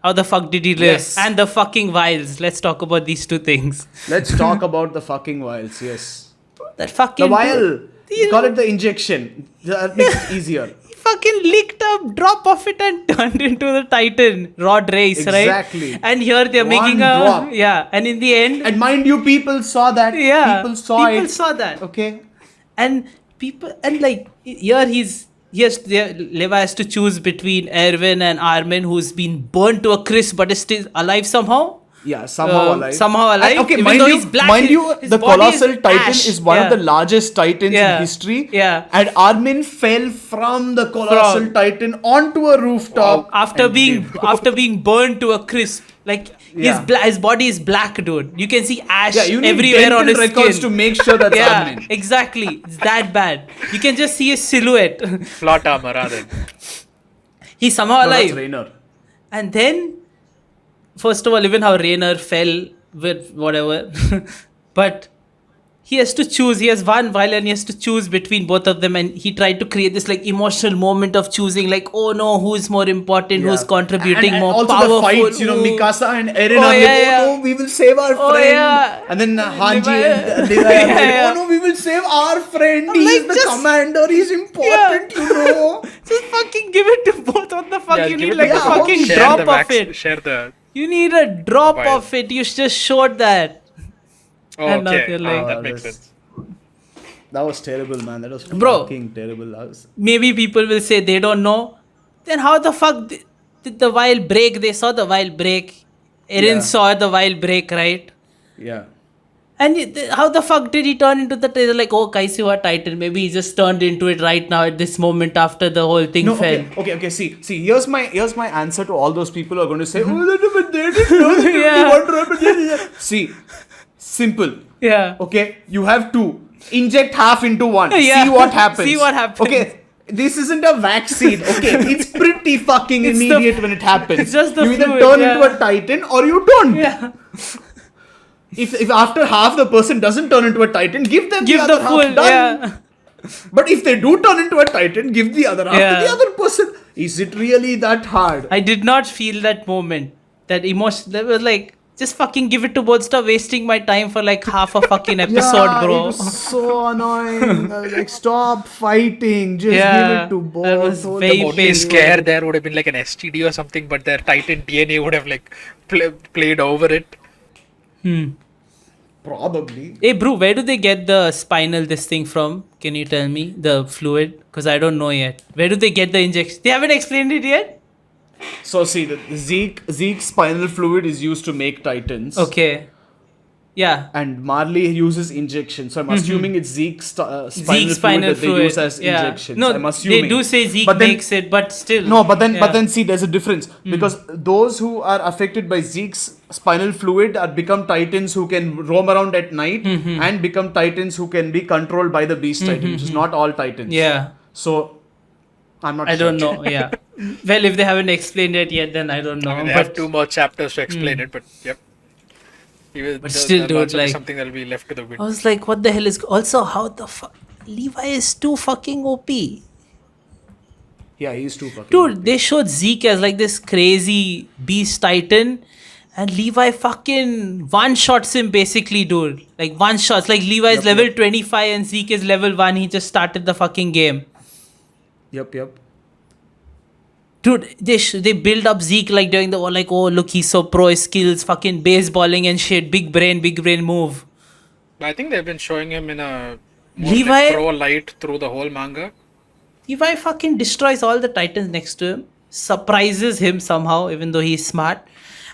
how the fuck did he live? Yes. And the fucking vials. Let's talk about these two things. Let's talk about the fucking vials. Yes. That fucking The vial. These- We call it the injection. That makes it easier. He fucking licked a drop of it and turned into the Titan rod race, Exactly. right? And here they're One making a drop. yeah. And in the end, And mind you, people saw that. yeah, People saw it. saw that. Okay. And people and like here Levi has to choose between Erwin and Armin, who's been burnt to a crisp but is still alive somehow. Yeah, somehow alive. Somehow alive. Okay, Even mind though you, he's black, mind you, his the body is colossal titan ash. is one of the largest titans Yeah. in history. Yeah. And Armin fell from the colossal titan onto a rooftop. after and being lived. after being burned to a crisp. Like Yeah. his body is black, dude. You can see ash Yeah, you need everywhere on his dental records skin. to make sure that's yeah, Armin. exactly. It's that bad. You can just see his silhouette. Plot armor, rather. He's somehow No, that's alive. Rainer. And then, first of all, even how Rainer fell with whatever. But he has to choose. He has one vial and he has to choose between both of them. And he tried to create this like emotional moment of choosing, like, oh no, who's more important, who's Yeah. contributing and more also powerful. the fights, Ooh. Mikasa and Eren Oh, are like, yeah, oh no, we will save our Oh, friend. yeah. And then Hanji Levi- and Levi are like, Yeah. oh no, we will save our friend. I'm He's like, the just- commander. He's important, you know. Just fucking give it to both. What the fuck? Yeah, You give need it like to a the- fucking Share drop the of vax- it. Share the... You need a drop Vial. of it. You just showed that. Oh, And now okay. they're like- That makes that's- sense. That was terrible, man. That was Bro. fucking terrible. That was... Maybe people will say they don't know. Then how the fuck did the vial break? They saw the vial break. Eren Yeah. saw the wild break, right? Yeah. And how the fuck did he turn into the Titan? Like, oh, Kaisuwa Titan. Maybe he just turned into it right now at this moment after the whole thing No, fell. okay. See. Here's my answer to all those people who are going to say, "Oh, they didn't know that Yeah. Wonder Woman." See, simple. Yeah. Okay, you have two. Inject half into one. Yeah. See what happens. See what happens. Okay. This isn't a vaccine, okay? It's pretty fucking It's immediate when it happens. it's just the you either fluid, turn yeah. into a titan or you don't. Yeah. If after half the person doesn't turn into a titan, give them Give the the other full. half done. Yeah. But if they do turn into a titan, give the other half Yeah. to the other person. Is it really that hard? I did not feel that moment. That emotion. That was like, just fucking give it to both. Stop wasting my time for like half a fucking episode, Yeah, bro. it was so annoying. I was like, stop fighting. Just give Yeah, it to that both. was Hold very the Only painful. scare there would have been like an STD or something, but their Titan DNA would have like played over it. Probably. Hey, bro, where do they get the spinal this thing from? Can you tell me the fluid? Because I don't know yet. Where do they get the injection? They haven't explained it yet. So see, the Zeke's spinal fluid is used to make titans. Okay. Yeah. And Marley uses injection. So I'm assuming it's Zeke's spinal, Zeke's fluid that they use as yeah. injections. No, I'm assuming. they do say Zeke But then- makes it, but still. No, but Yeah. then see, there's a difference because those who are affected by Zeke's spinal fluid are become titans who can roam around at night and become titans who can be controlled by the Beast Titan, which is not all titans. Yeah. So I'm not. I sure. don't know. Yeah. Well, if they haven't explained it yet, then I don't know. I mean, they but have 2 more chapters to explain it, but yep. Still, dude, also be like- something that'll be left to the wind. I was like, what the hell is. Also, how the fuck. Levi is too fucking OP. Yeah, he's too fucking. Dude, they showed Zeke as like this crazy beast titan, and Levi fucking one-shots him basically, dude. Like one-shots. Like Levi is level 25 and Zeke is level 1. He just started the fucking game. Yep. Dude, they build up Zeke like during the war, like, oh, look, he's so pro, his skills, fucking baseballing and shit, big brain move. But I think they've been showing him in a more Levi- like pro light through the whole manga. Levi fucking destroys all the titans next to him, surprises him somehow, even though he's smart,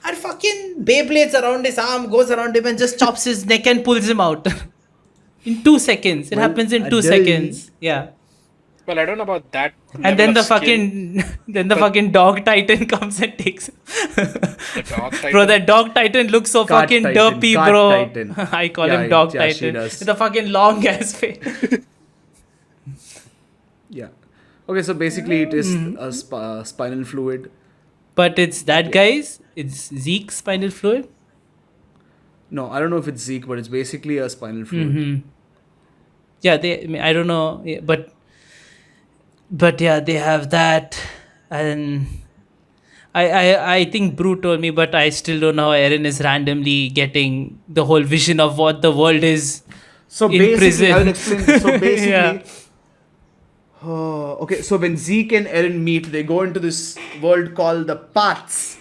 and fucking Beyblades around his arm, goes around him and just chops his neck and pulls him out. In 2 seconds. It happens in 2 seconds. Yeah. Well, I don't know about that. And then level the of skill. fucking fucking dog titan comes and takes him. The dog Bro, titan. that dog titan looks so Cart fucking titan, derpy, cart bro. titan. I call Yeah, him dog yeah, she titan. does. With a fucking long ass face. Yeah. Okay, so basically it is a spinal fluid. But it's that guy's. It's Zeke's spinal fluid. No, I don't know if it's Zeke, but it's basically a spinal fluid. Yeah, I mean, I don't know, yeah, but yeah, they have that, and I think Brew told me, but I still don't know how Eren is randomly getting the whole vision of what the world is. So In basically, prison. I will explain this. So basically, Yeah. Okay, so when Zeke and Eren meet, they go into this world called the paths.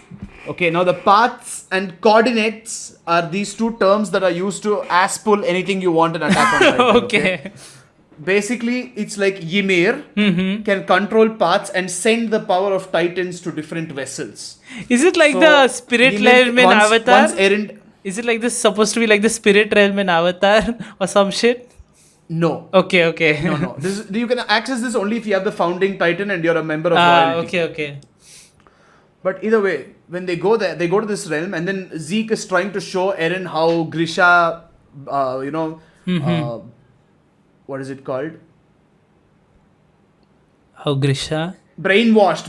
Okay, now the paths and coordinates are these two terms that are used to pull anything you want in Attack on Titan. Okay. Basically, it's like Ymir can control paths and send the power of Titans to different vessels. Is it like So, the spirit Ymir- realm in once- Avatar? Once Eren, Is it like this supposed to be like the spirit realm in Avatar or some shit? no. Okay. No. You can access this only if you have the founding Titan and you're a member of royalty. Okay. But either way, when they go there, they go to this realm, and then Zeke is trying to show Eren how Grisha, what is it called? How Grisha? Brainwashed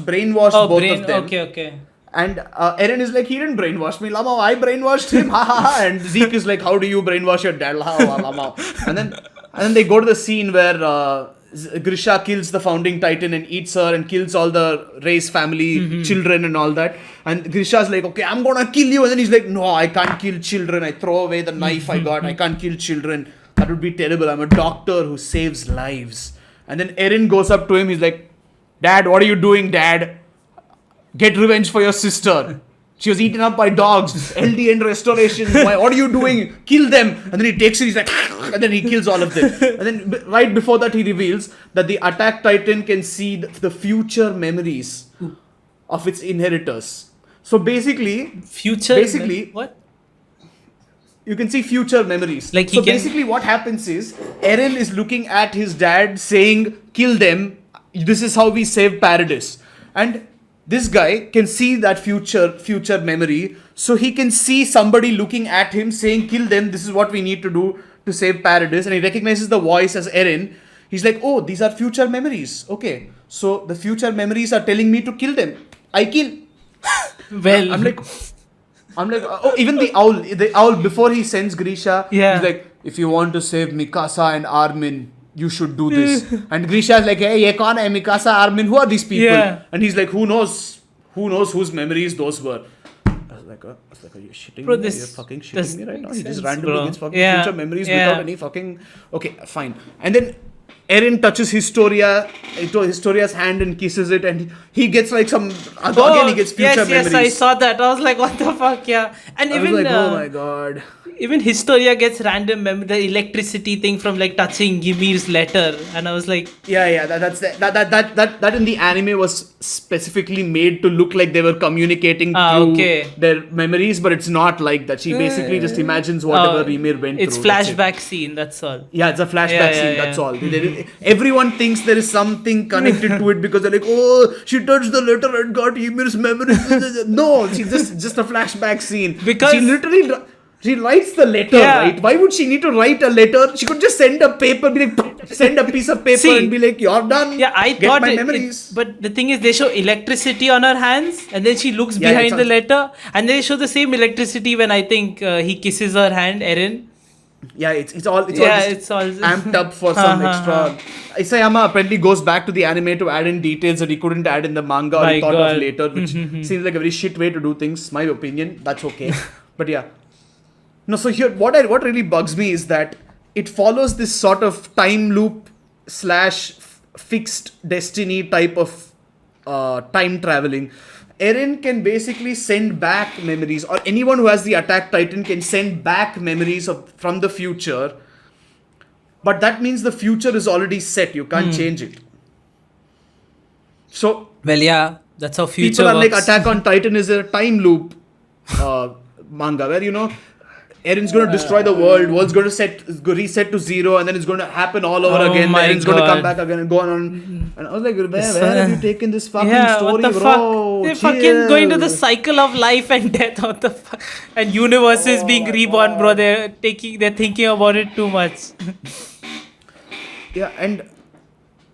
Oh, both brain. of them. Okay. And Eren is like, he didn't brainwash me, Lama. I brainwashed him, ha ha ha. And Zeke is like, how do you brainwash your dad, Lama? And then they go to the scene where Grisha kills the founding Titan and eats her and kills all the Ray's family, children and all that. And Grisha's like, okay, I'm gonna kill you. And then he's like, no, I can't kill children. I throw away the knife I got. I can't kill children. That would be terrible. I'm a doctor who saves lives. And then Eren goes up to him. He's like, Dad, what are you doing, Dad? Get revenge for your sister. She was eaten up by dogs. LDN restoration. What are you doing? Kill them. And then he takes it. He's like, and then he kills all of them. And then right before that, he reveals that the Attack Titan can see the future memories of its inheritors. So basically, what? you can see future memories. Like so basically what happens is Eren is looking at his dad saying, kill them, this is how we save Paradise. And this guy can see that future memory, so he can see somebody looking at him saying, kill them, this is what we need to do to save Paradise. And he recognizes the voice as Eren. He's like, oh, these are future memories. Okay, so the future memories are telling me to kill them. I kill. Well, I'm like, oh, even the owl before he sends Grisha, he's like, if you want to save Mikasa and Armin, you should do this. And Grisha is like, hey, ye kaun hai Mikasa, Armin, who are these people? Yeah. And he's like, who knows whose memories those were. I was like, are you shitting me? You're fucking shitting me right now? He just randomly gets fucking future memories without any fucking... Okay, fine. And then Eren touches Historia's hand and kisses it, and he gets like some... again, he gets future memories. Yes, I saw that. I was like, what the fuck, yeah. And I even... was like, oh my god. Even Historia gets random the electricity thing from like touching Ymir's letter, and I was like, that in the anime was specifically made to look like they were communicating through their memories, but it's not like that. She basically just imagines whatever Ymir went it's through. It's flashback scene, that's all. Yeah, it's a flashback scene, that's all. Everyone thinks there is something connected to it because they're like, oh, she touched the letter and got Ymir's memories. No, she's just a flashback scene. Because she literally... She writes the letter, right? Why would she need to write a letter? She could just send a paper, be like, send a piece of paper and be like, you're done. Yeah, I Get thought my memories. But the thing is, they show electricity on her hands, and then she looks behind the letter, and they show the same electricity when I think he kisses her hand, Eren. Yeah, it's all amped up for some extra. Isayama apparently goes back to the anime to add in details that he couldn't add in the manga or he thought of later, which seems like a very shit way to do things. My opinion, that's okay. But yeah. No, so here, what really bugs me is that it follows this sort of time loop / fixed destiny type of time traveling. Eren can basically send back memories, or anyone who has the Attack Titan can send back memories from the future. But that means the future is already set. You can't change it. So, well, yeah, that's how future people are works. like, Attack on Titan is a time loop manga where, Eren's going to destroy the world's going to reset to zero, and then it's going to happen all over again. Eren's going to come back again and go on. And I was like, where have you taken this fucking story, what the bro? They're fucking going to the cycle of life and death. What the fuck? And universes being reborn, bro. They're thinking about it too much. Yeah, and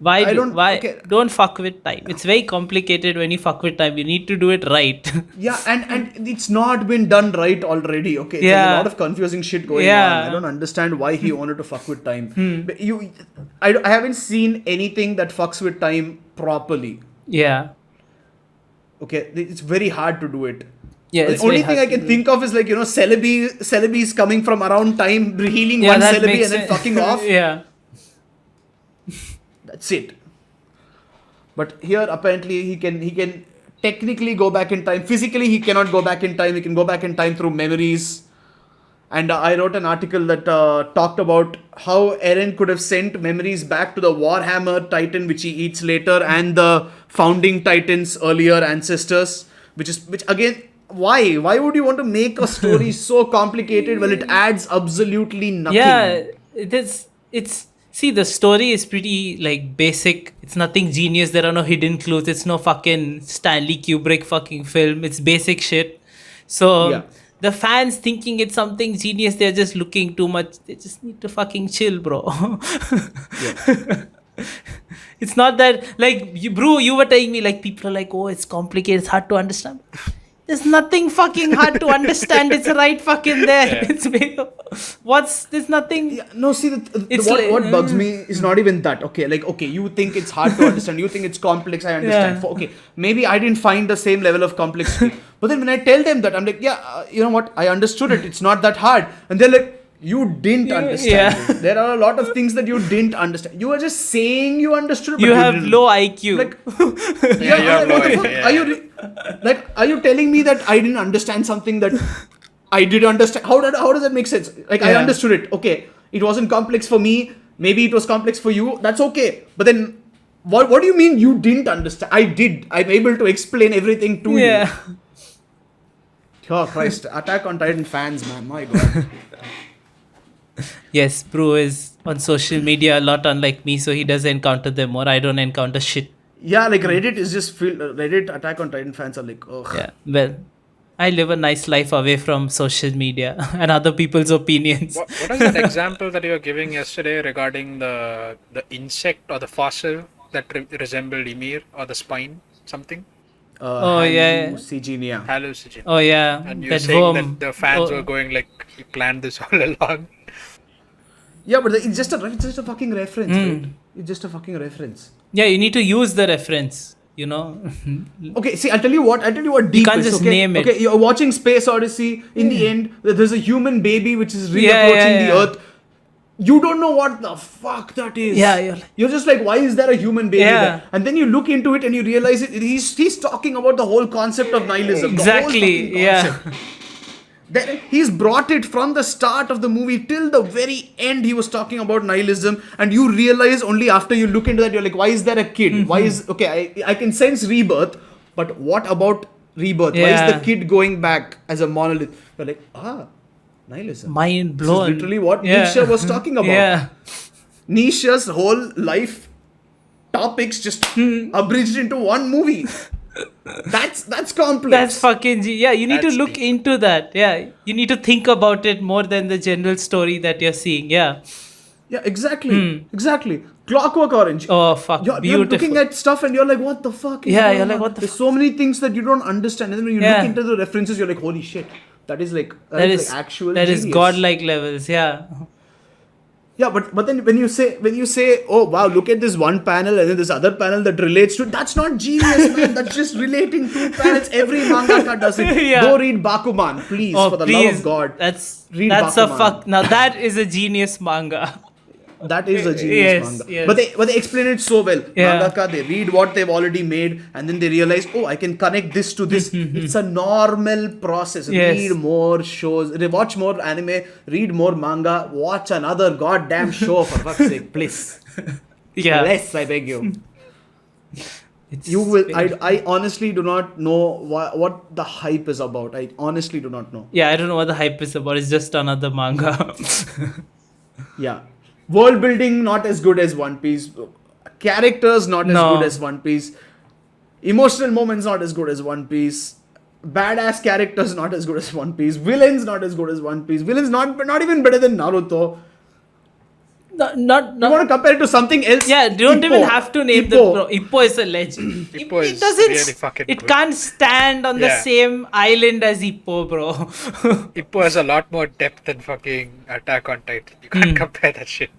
why don't fuck with time? It's very complicated when you fuck with time. You need to do it right. Yeah, and it's not been done right already. Okay, there's a lot of confusing shit going on. I don't understand why he wanted to fuck with time. But I haven't seen anything that fucks with time properly. Yeah. Okay, it's very hard to do it. Yeah, the only thing I can think of is like, Celebi is coming from around time, healing one Celebi and then fucking off. Yeah. That's it. But here apparently he can technically go back in time. Physically he cannot go back in time. He can go back in time through memories. And I wrote an article that talked about how Eren could have sent memories back to the Warhammer Titan, which he eats later, and the founding Titans' earlier ancestors. Which again, why? Why would you want to make a story so complicated when it adds absolutely nothing? Yeah, see, the story is pretty like basic. It's nothing genius. There are no hidden clues. It's no fucking Stanley Kubrick fucking film. It's basic shit. So the fans thinking it's something genius, they're just looking too much. They just need to fucking chill, bro. It's not that like you were telling me like people are like, oh, it's complicated. It's hard to understand. There's nothing fucking hard to understand. It's right fucking there. There's nothing. Yeah, no, see, what bugs me is not even that. Okay, you think it's hard to understand. You think it's complex. I understand. Maybe I didn't find the same level of complexity. But then when I tell them that, I'm like, you know what? I understood it. It's not that hard. And they're like, you didn't understand it. There are a lot of things that you didn't understand. You were just saying you understood it, but you have low IQ. Like, you have low IQ. Are you telling me that I didn't understand something that I did understand? How does that make sense? Like, I understood it. Okay, it wasn't complex for me. Maybe it was complex for you. That's okay. But then, what do you mean you didn't understand? I did. I'm able to explain everything to you. Oh Christ, Attack on Titan fans, man, my god. Yes, Bro is on social media a lot unlike me, so he does encounter them more. I don't encounter shit. Yeah, like Reddit is just Reddit Attack on Titan fans are like, oh. Yeah, well, I live a nice life away from social media and other people's opinions. What is that example that you were giving yesterday regarding the insect or the fossil that resembled Ymir or the spine, something? Hallucigenia. Hallucigenia. Oh yeah, And you were that saying worm. that the fans were going like, you planned this all along. Yeah, but it's just a fucking reference, right? It's just a fucking reference. Yeah, you need to use the reference, you know. Okay, see, I'll tell you what deep can't is, just okay? name it. Okay, you're watching Space Odyssey. In the end, there's a human baby which is reapproaching the Earth. You don't know what the fuck that is. Yeah, you're just like, why is there a human baby there? And then you look into it and you realize he's talking about the whole concept of nihilism. Exactly. The whole fucking concept. He's brought it from the start of the movie till the very end. He was talking about nihilism, and you realize only after you look into that, you're like, why is there a kid? Why is I can sense rebirth, but what about rebirth? Why is the kid going back as a monolith? You're like, nihilism. Mind blown. This is literally what Nietzsche was talking about. Yeah. Nietzsche's whole life topics just abridged into one movie. That's complex. That's fucking you need to look into that. Yeah, you need to think about it more than the general story that you're seeing. Yeah, exactly. Clockwork Orange. Oh fuck, you're beautiful. looking at stuff and you're like, what the fuck is you're going like, on? what the There's so many things that you don't understand, and then when you look into the references, you're like, holy shit, that is like actual genius. godlike levels. Yeah, but then when you say, oh wow, look at this one panel and then this other panel that relates to it, that's not genius, man. That's just relating two panels. Every mangaka does it. Go read Bakuman, please, for the love of God. That's Bakuman. a fuck. Now that is a genius manga. That is a genius manga. Yes. But they explain it so well. Mangaka, they read what they've already made and then they realize, oh, I can connect this to this. It's a normal process. Read more shows, watch more anime, read more manga, watch another goddamn show for fuck's sake, please. Please, I beg you. You will. I honestly do not know what the hype is about. I honestly do not know. Yeah, I don't know what the hype is about. It's just another manga. Yeah. World building not as good as One Piece. Characters not as good as One Piece. Emotional moments not as good as One Piece. Badass characters not as good as One Piece. Villains not as good as One Piece. Villains not even better than Naruto. Not You want to compare it to something else? Yeah, you don't even have to name Ippo. the Ippo is a legend. Ippo is doesn't. really fucking It good. can't stand on the same island as Ippo, bro. Ippo has a lot more depth than fucking Attack on Titan. You can't compare that shit.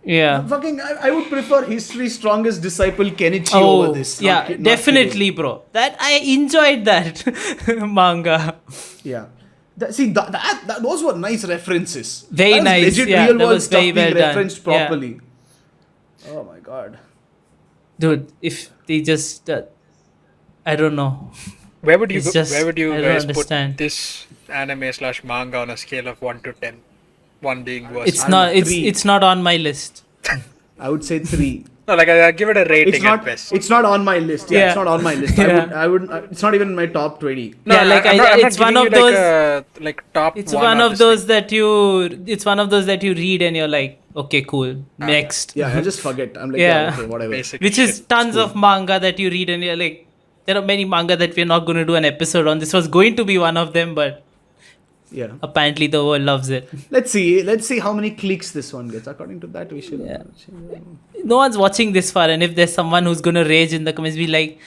Yeah. Fucking, I would prefer History's Strongest Disciple Kenichi over this. Yeah, definitely, bro. That I enjoyed that manga. Yeah. Those were nice references. Very nice. Legit Yeah, real that world was stuff very being well done. referenced properly. Yeah. Oh my god. Dude, if they just, I don't know. Where would you It's go, just- where would you I don't guys understand. put this anime/manga on a scale of 1 to 10? 1 being worse. It's not on my list. I would say 3. No, like I give it a rating It's not. at best. It's not on my list. Yeah, it's not on my list. Yeah. I would. It's not even in my top 20. No, Yeah, like I'm not it's one giving of you those. like top. It's one one on of this those that you. It's one of those that you read and you're like, okay, cool, next. Yeah, I just forget. I'm like, Yeah. okay, whatever. Basic Which is shit. tons of manga that you read and you're like, there are many manga that we're not going to do an episode on. This was going to be one of them, but Yeah. apparently the world loves it. Let's see how many clicks this one gets. According to that, we should. Yeah. No one's watching this far, and if there's someone who's going to rage in the comments, be like,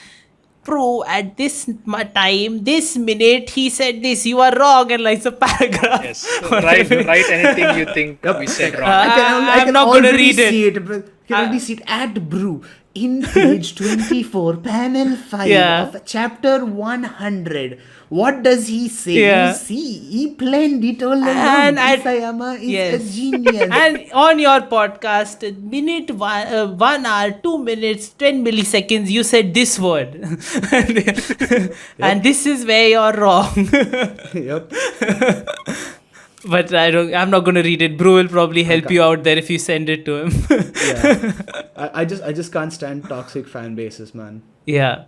bro, at this time, this minute, he said this, you are wrong, and like it's a paragraph. Yes. Write anything you think we said wrong. I I'm can not gonna already read it. see it. I can already see it at Brew in page 24, panel 5 Yeah. of chapter 100. What does he say? Yeah. You see, he planned it all along. And Isayama is a genius. And on your podcast, minute 1 hour, 2 minutes, 10 milliseconds, you said this word. And this is where you're wrong. Yep. But I'm not going to read it. Bro will probably help you out there if you send it to him. Yeah. I just can't stand toxic fan bases, man. Yeah.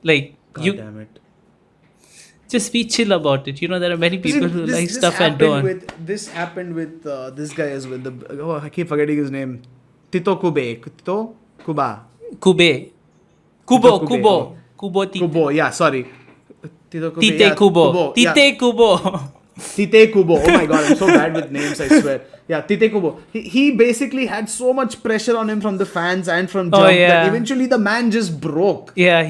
Like, God damn it. just be chill about it. There are many people who like stuff and don't. This happened with this guy as well. I keep forgetting his name. Tito Kube. Tito Kuba. Kube. Kubo Tite. Kubo, yeah, sorry. Tito Kube. Tite Yeah, Kubo. yeah. Tite Kubo. Tite Kubo. Oh my god, I'm so bad with names, I swear. Yeah, Tite Kubo. He basically had so much pressure on him from the fans and from Jump that eventually the man just broke. Yeah,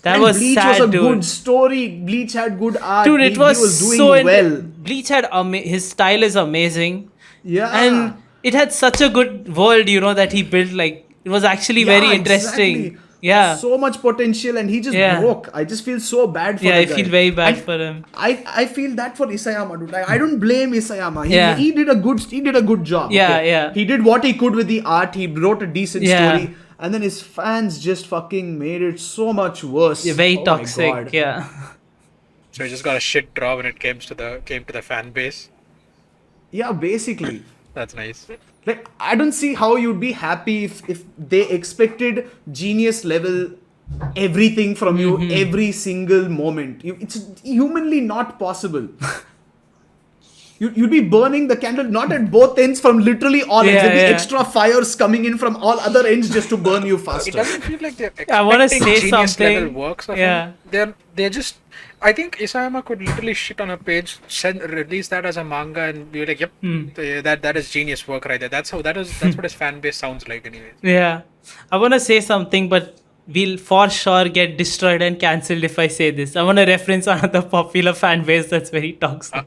That and was Bleach sad, was a dude. good story. Bleach had good art. Dude, it was, he was doing so well. Bleach had his style is amazing. Yeah. And it had such a good world, that he built. Like, it was actually very interesting. Exactly. Yeah. So much potential and he just broke. I just feel so bad for him. Yeah, I feel very bad for him. I feel that for Isayama, dude. I don't blame Isayama. He did a good job. Yeah. He did what he could with the art. He wrote a decent story. And then his fans just fucking made it so much worse. Yeah, very toxic. Yeah. So he just got a shit draw when it came to the fan base. Yeah, basically. That's nice. Like, I don't see how you'd be happy if they expected genius level everything from you every single moment. It's humanly not possible. You'd be burning the candle not at both ends, from literally all ends. There'd be extra fires coming in from all other ends just to burn you faster. It doesn't feel like they're expecting I want to say genius something. level works of him. They're just. I think Isayama could literally shit on a page, release that as a manga, and be like, "Yep, that is genius work right there." That's what his fan base sounds like, anyways. Yeah, I want to say something, but we'll for sure get destroyed and cancelled if I say this. I want to reference another popular fan base that's very toxic.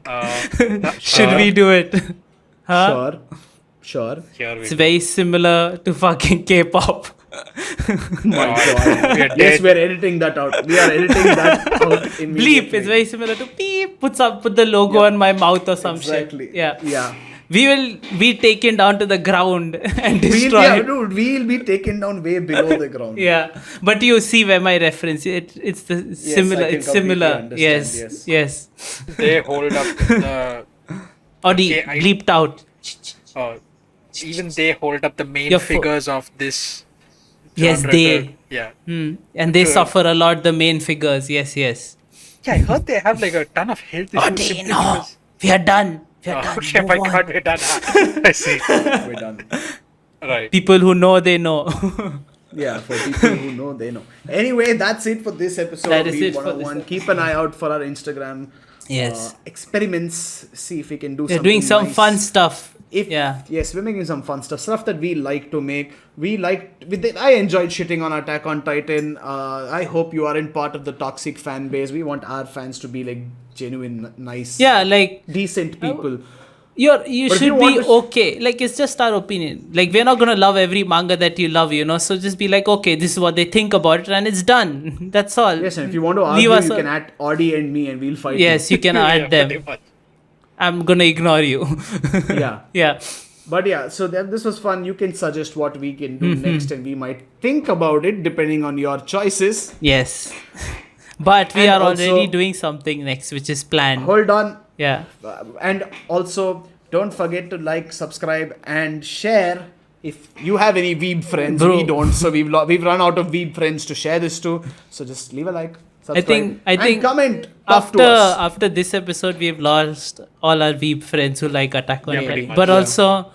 Should we do it? Huh? Sure. It's very similar to fucking K-pop. My god. Yes, we're editing that out. We are editing that out immediately. Bleep. It's very similar to beep. Put the logo on my mouth or some shit. Yeah. We will be taken down to the ground and destroyed. We'll be taken down way below the ground. Yeah, but you see where my reference. It's the similar. It's similar. Yes. They hold up the. Bleeped out. Even they hold up the main figures of this. Yes, they. Yeah. And they suffer a lot. The main figures. Yes. Yeah, I heard they have like a ton of health issues. We are done. Oh shit! My god, we're done. I see. We're done. Right. People who know, they know. Yeah, for people who know, they know. Anyway, that's it for this episode of Weeb101. Keep an eye out for our Instagram experiments. See if we can do something. We're doing some nice. Fun stuff. Yes, we're making some fun stuff that we like to make. I enjoyed shitting on Attack on Titan. I hope you aren't part of the toxic fan base. We want our fans to be like genuine, nice, decent people. You should be okay. Like, it's just our opinion. Like, we're not gonna love every manga that you love, So just be like, okay, this is what they think about it, and it's done. That's all. Yes, and if you want to argue, you can add Audi and me, and we'll fight. Yes, you can add them. I'm gonna ignore you. Yeah. But yeah, so this was fun. You can suggest what we can do next, and we might think about it depending on your choices. Yes. But we are already doing something next, which is planned. Hold on. Yeah. And also, don't forget to like, subscribe, and share. If you have any Weeb friends, we don't. So we've run out of Weeb friends to share this to. So just leave a like, subscribe, I think and comment. After this episode, we've lost all our Weeb friends who like Attack on Titan. much, But also,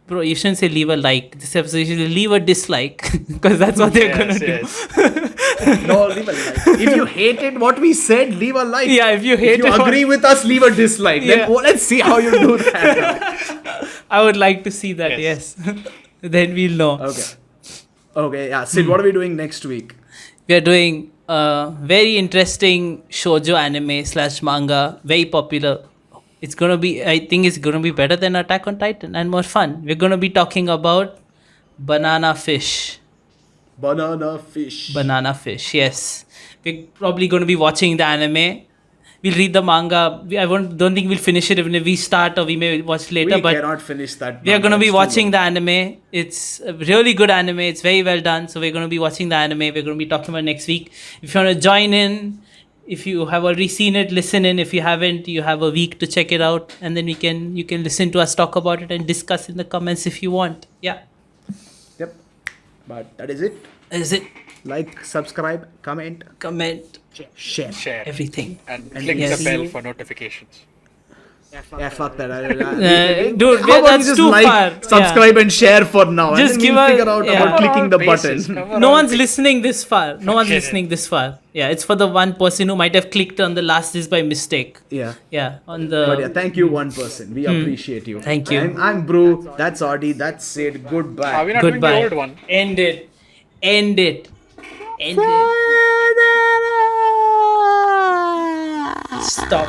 bro, you shouldn't say leave a like. This episode, you should leave a dislike, because that's what they're gonna do. No, leave a like. If you hated what we said, leave a like. Yeah, if you agree with us, leave a dislike. Yeah. Then let's see how you do that. I would like to see that. Yes. Then we'll know. Okay. Yeah. Sid, what are we doing next week? We are doing a very interesting shoujo anime / manga, very popular. I think it's gonna be better than Attack on Titan and more fun. We're gonna be talking about Banana Fish. Banana Fish, yes. We're probably going to be watching the anime. We'll read the manga. Don't think we'll finish it even if we start, or we may watch later. We cannot finish that. We are going to be watching the anime. It's a really good anime. It's very well done. So we're going to be watching the anime. We're going to be talking about next week. If you want to join in, if you have already seen it, listen in. If you haven't, you have a week to check it out, and then you can listen to us talk about it and discuss in the comments if you want. Yeah. Yep. But that is it. Is it? Like, subscribe, comment, share. everything. And click yes. the bell for notifications. Yeah, fuck that. Dude, How about that's you just too like, far. subscribe, and share for now? Just and then give we'll a- figure out yeah. about clicking the Bases, button. cover No all one's bases. listening this far. No one's Okay, listening this far. Yeah, it's for the one person who might have clicked on the last is by mistake. Yeah. Yeah, on But yeah, the. thank you, one person. We appreciate you. Thank you. I'm Brew. That's Audi. That's Sid. Goodbye. Are we not doing Goodbye. the old one? End it. End it. End it. Stop.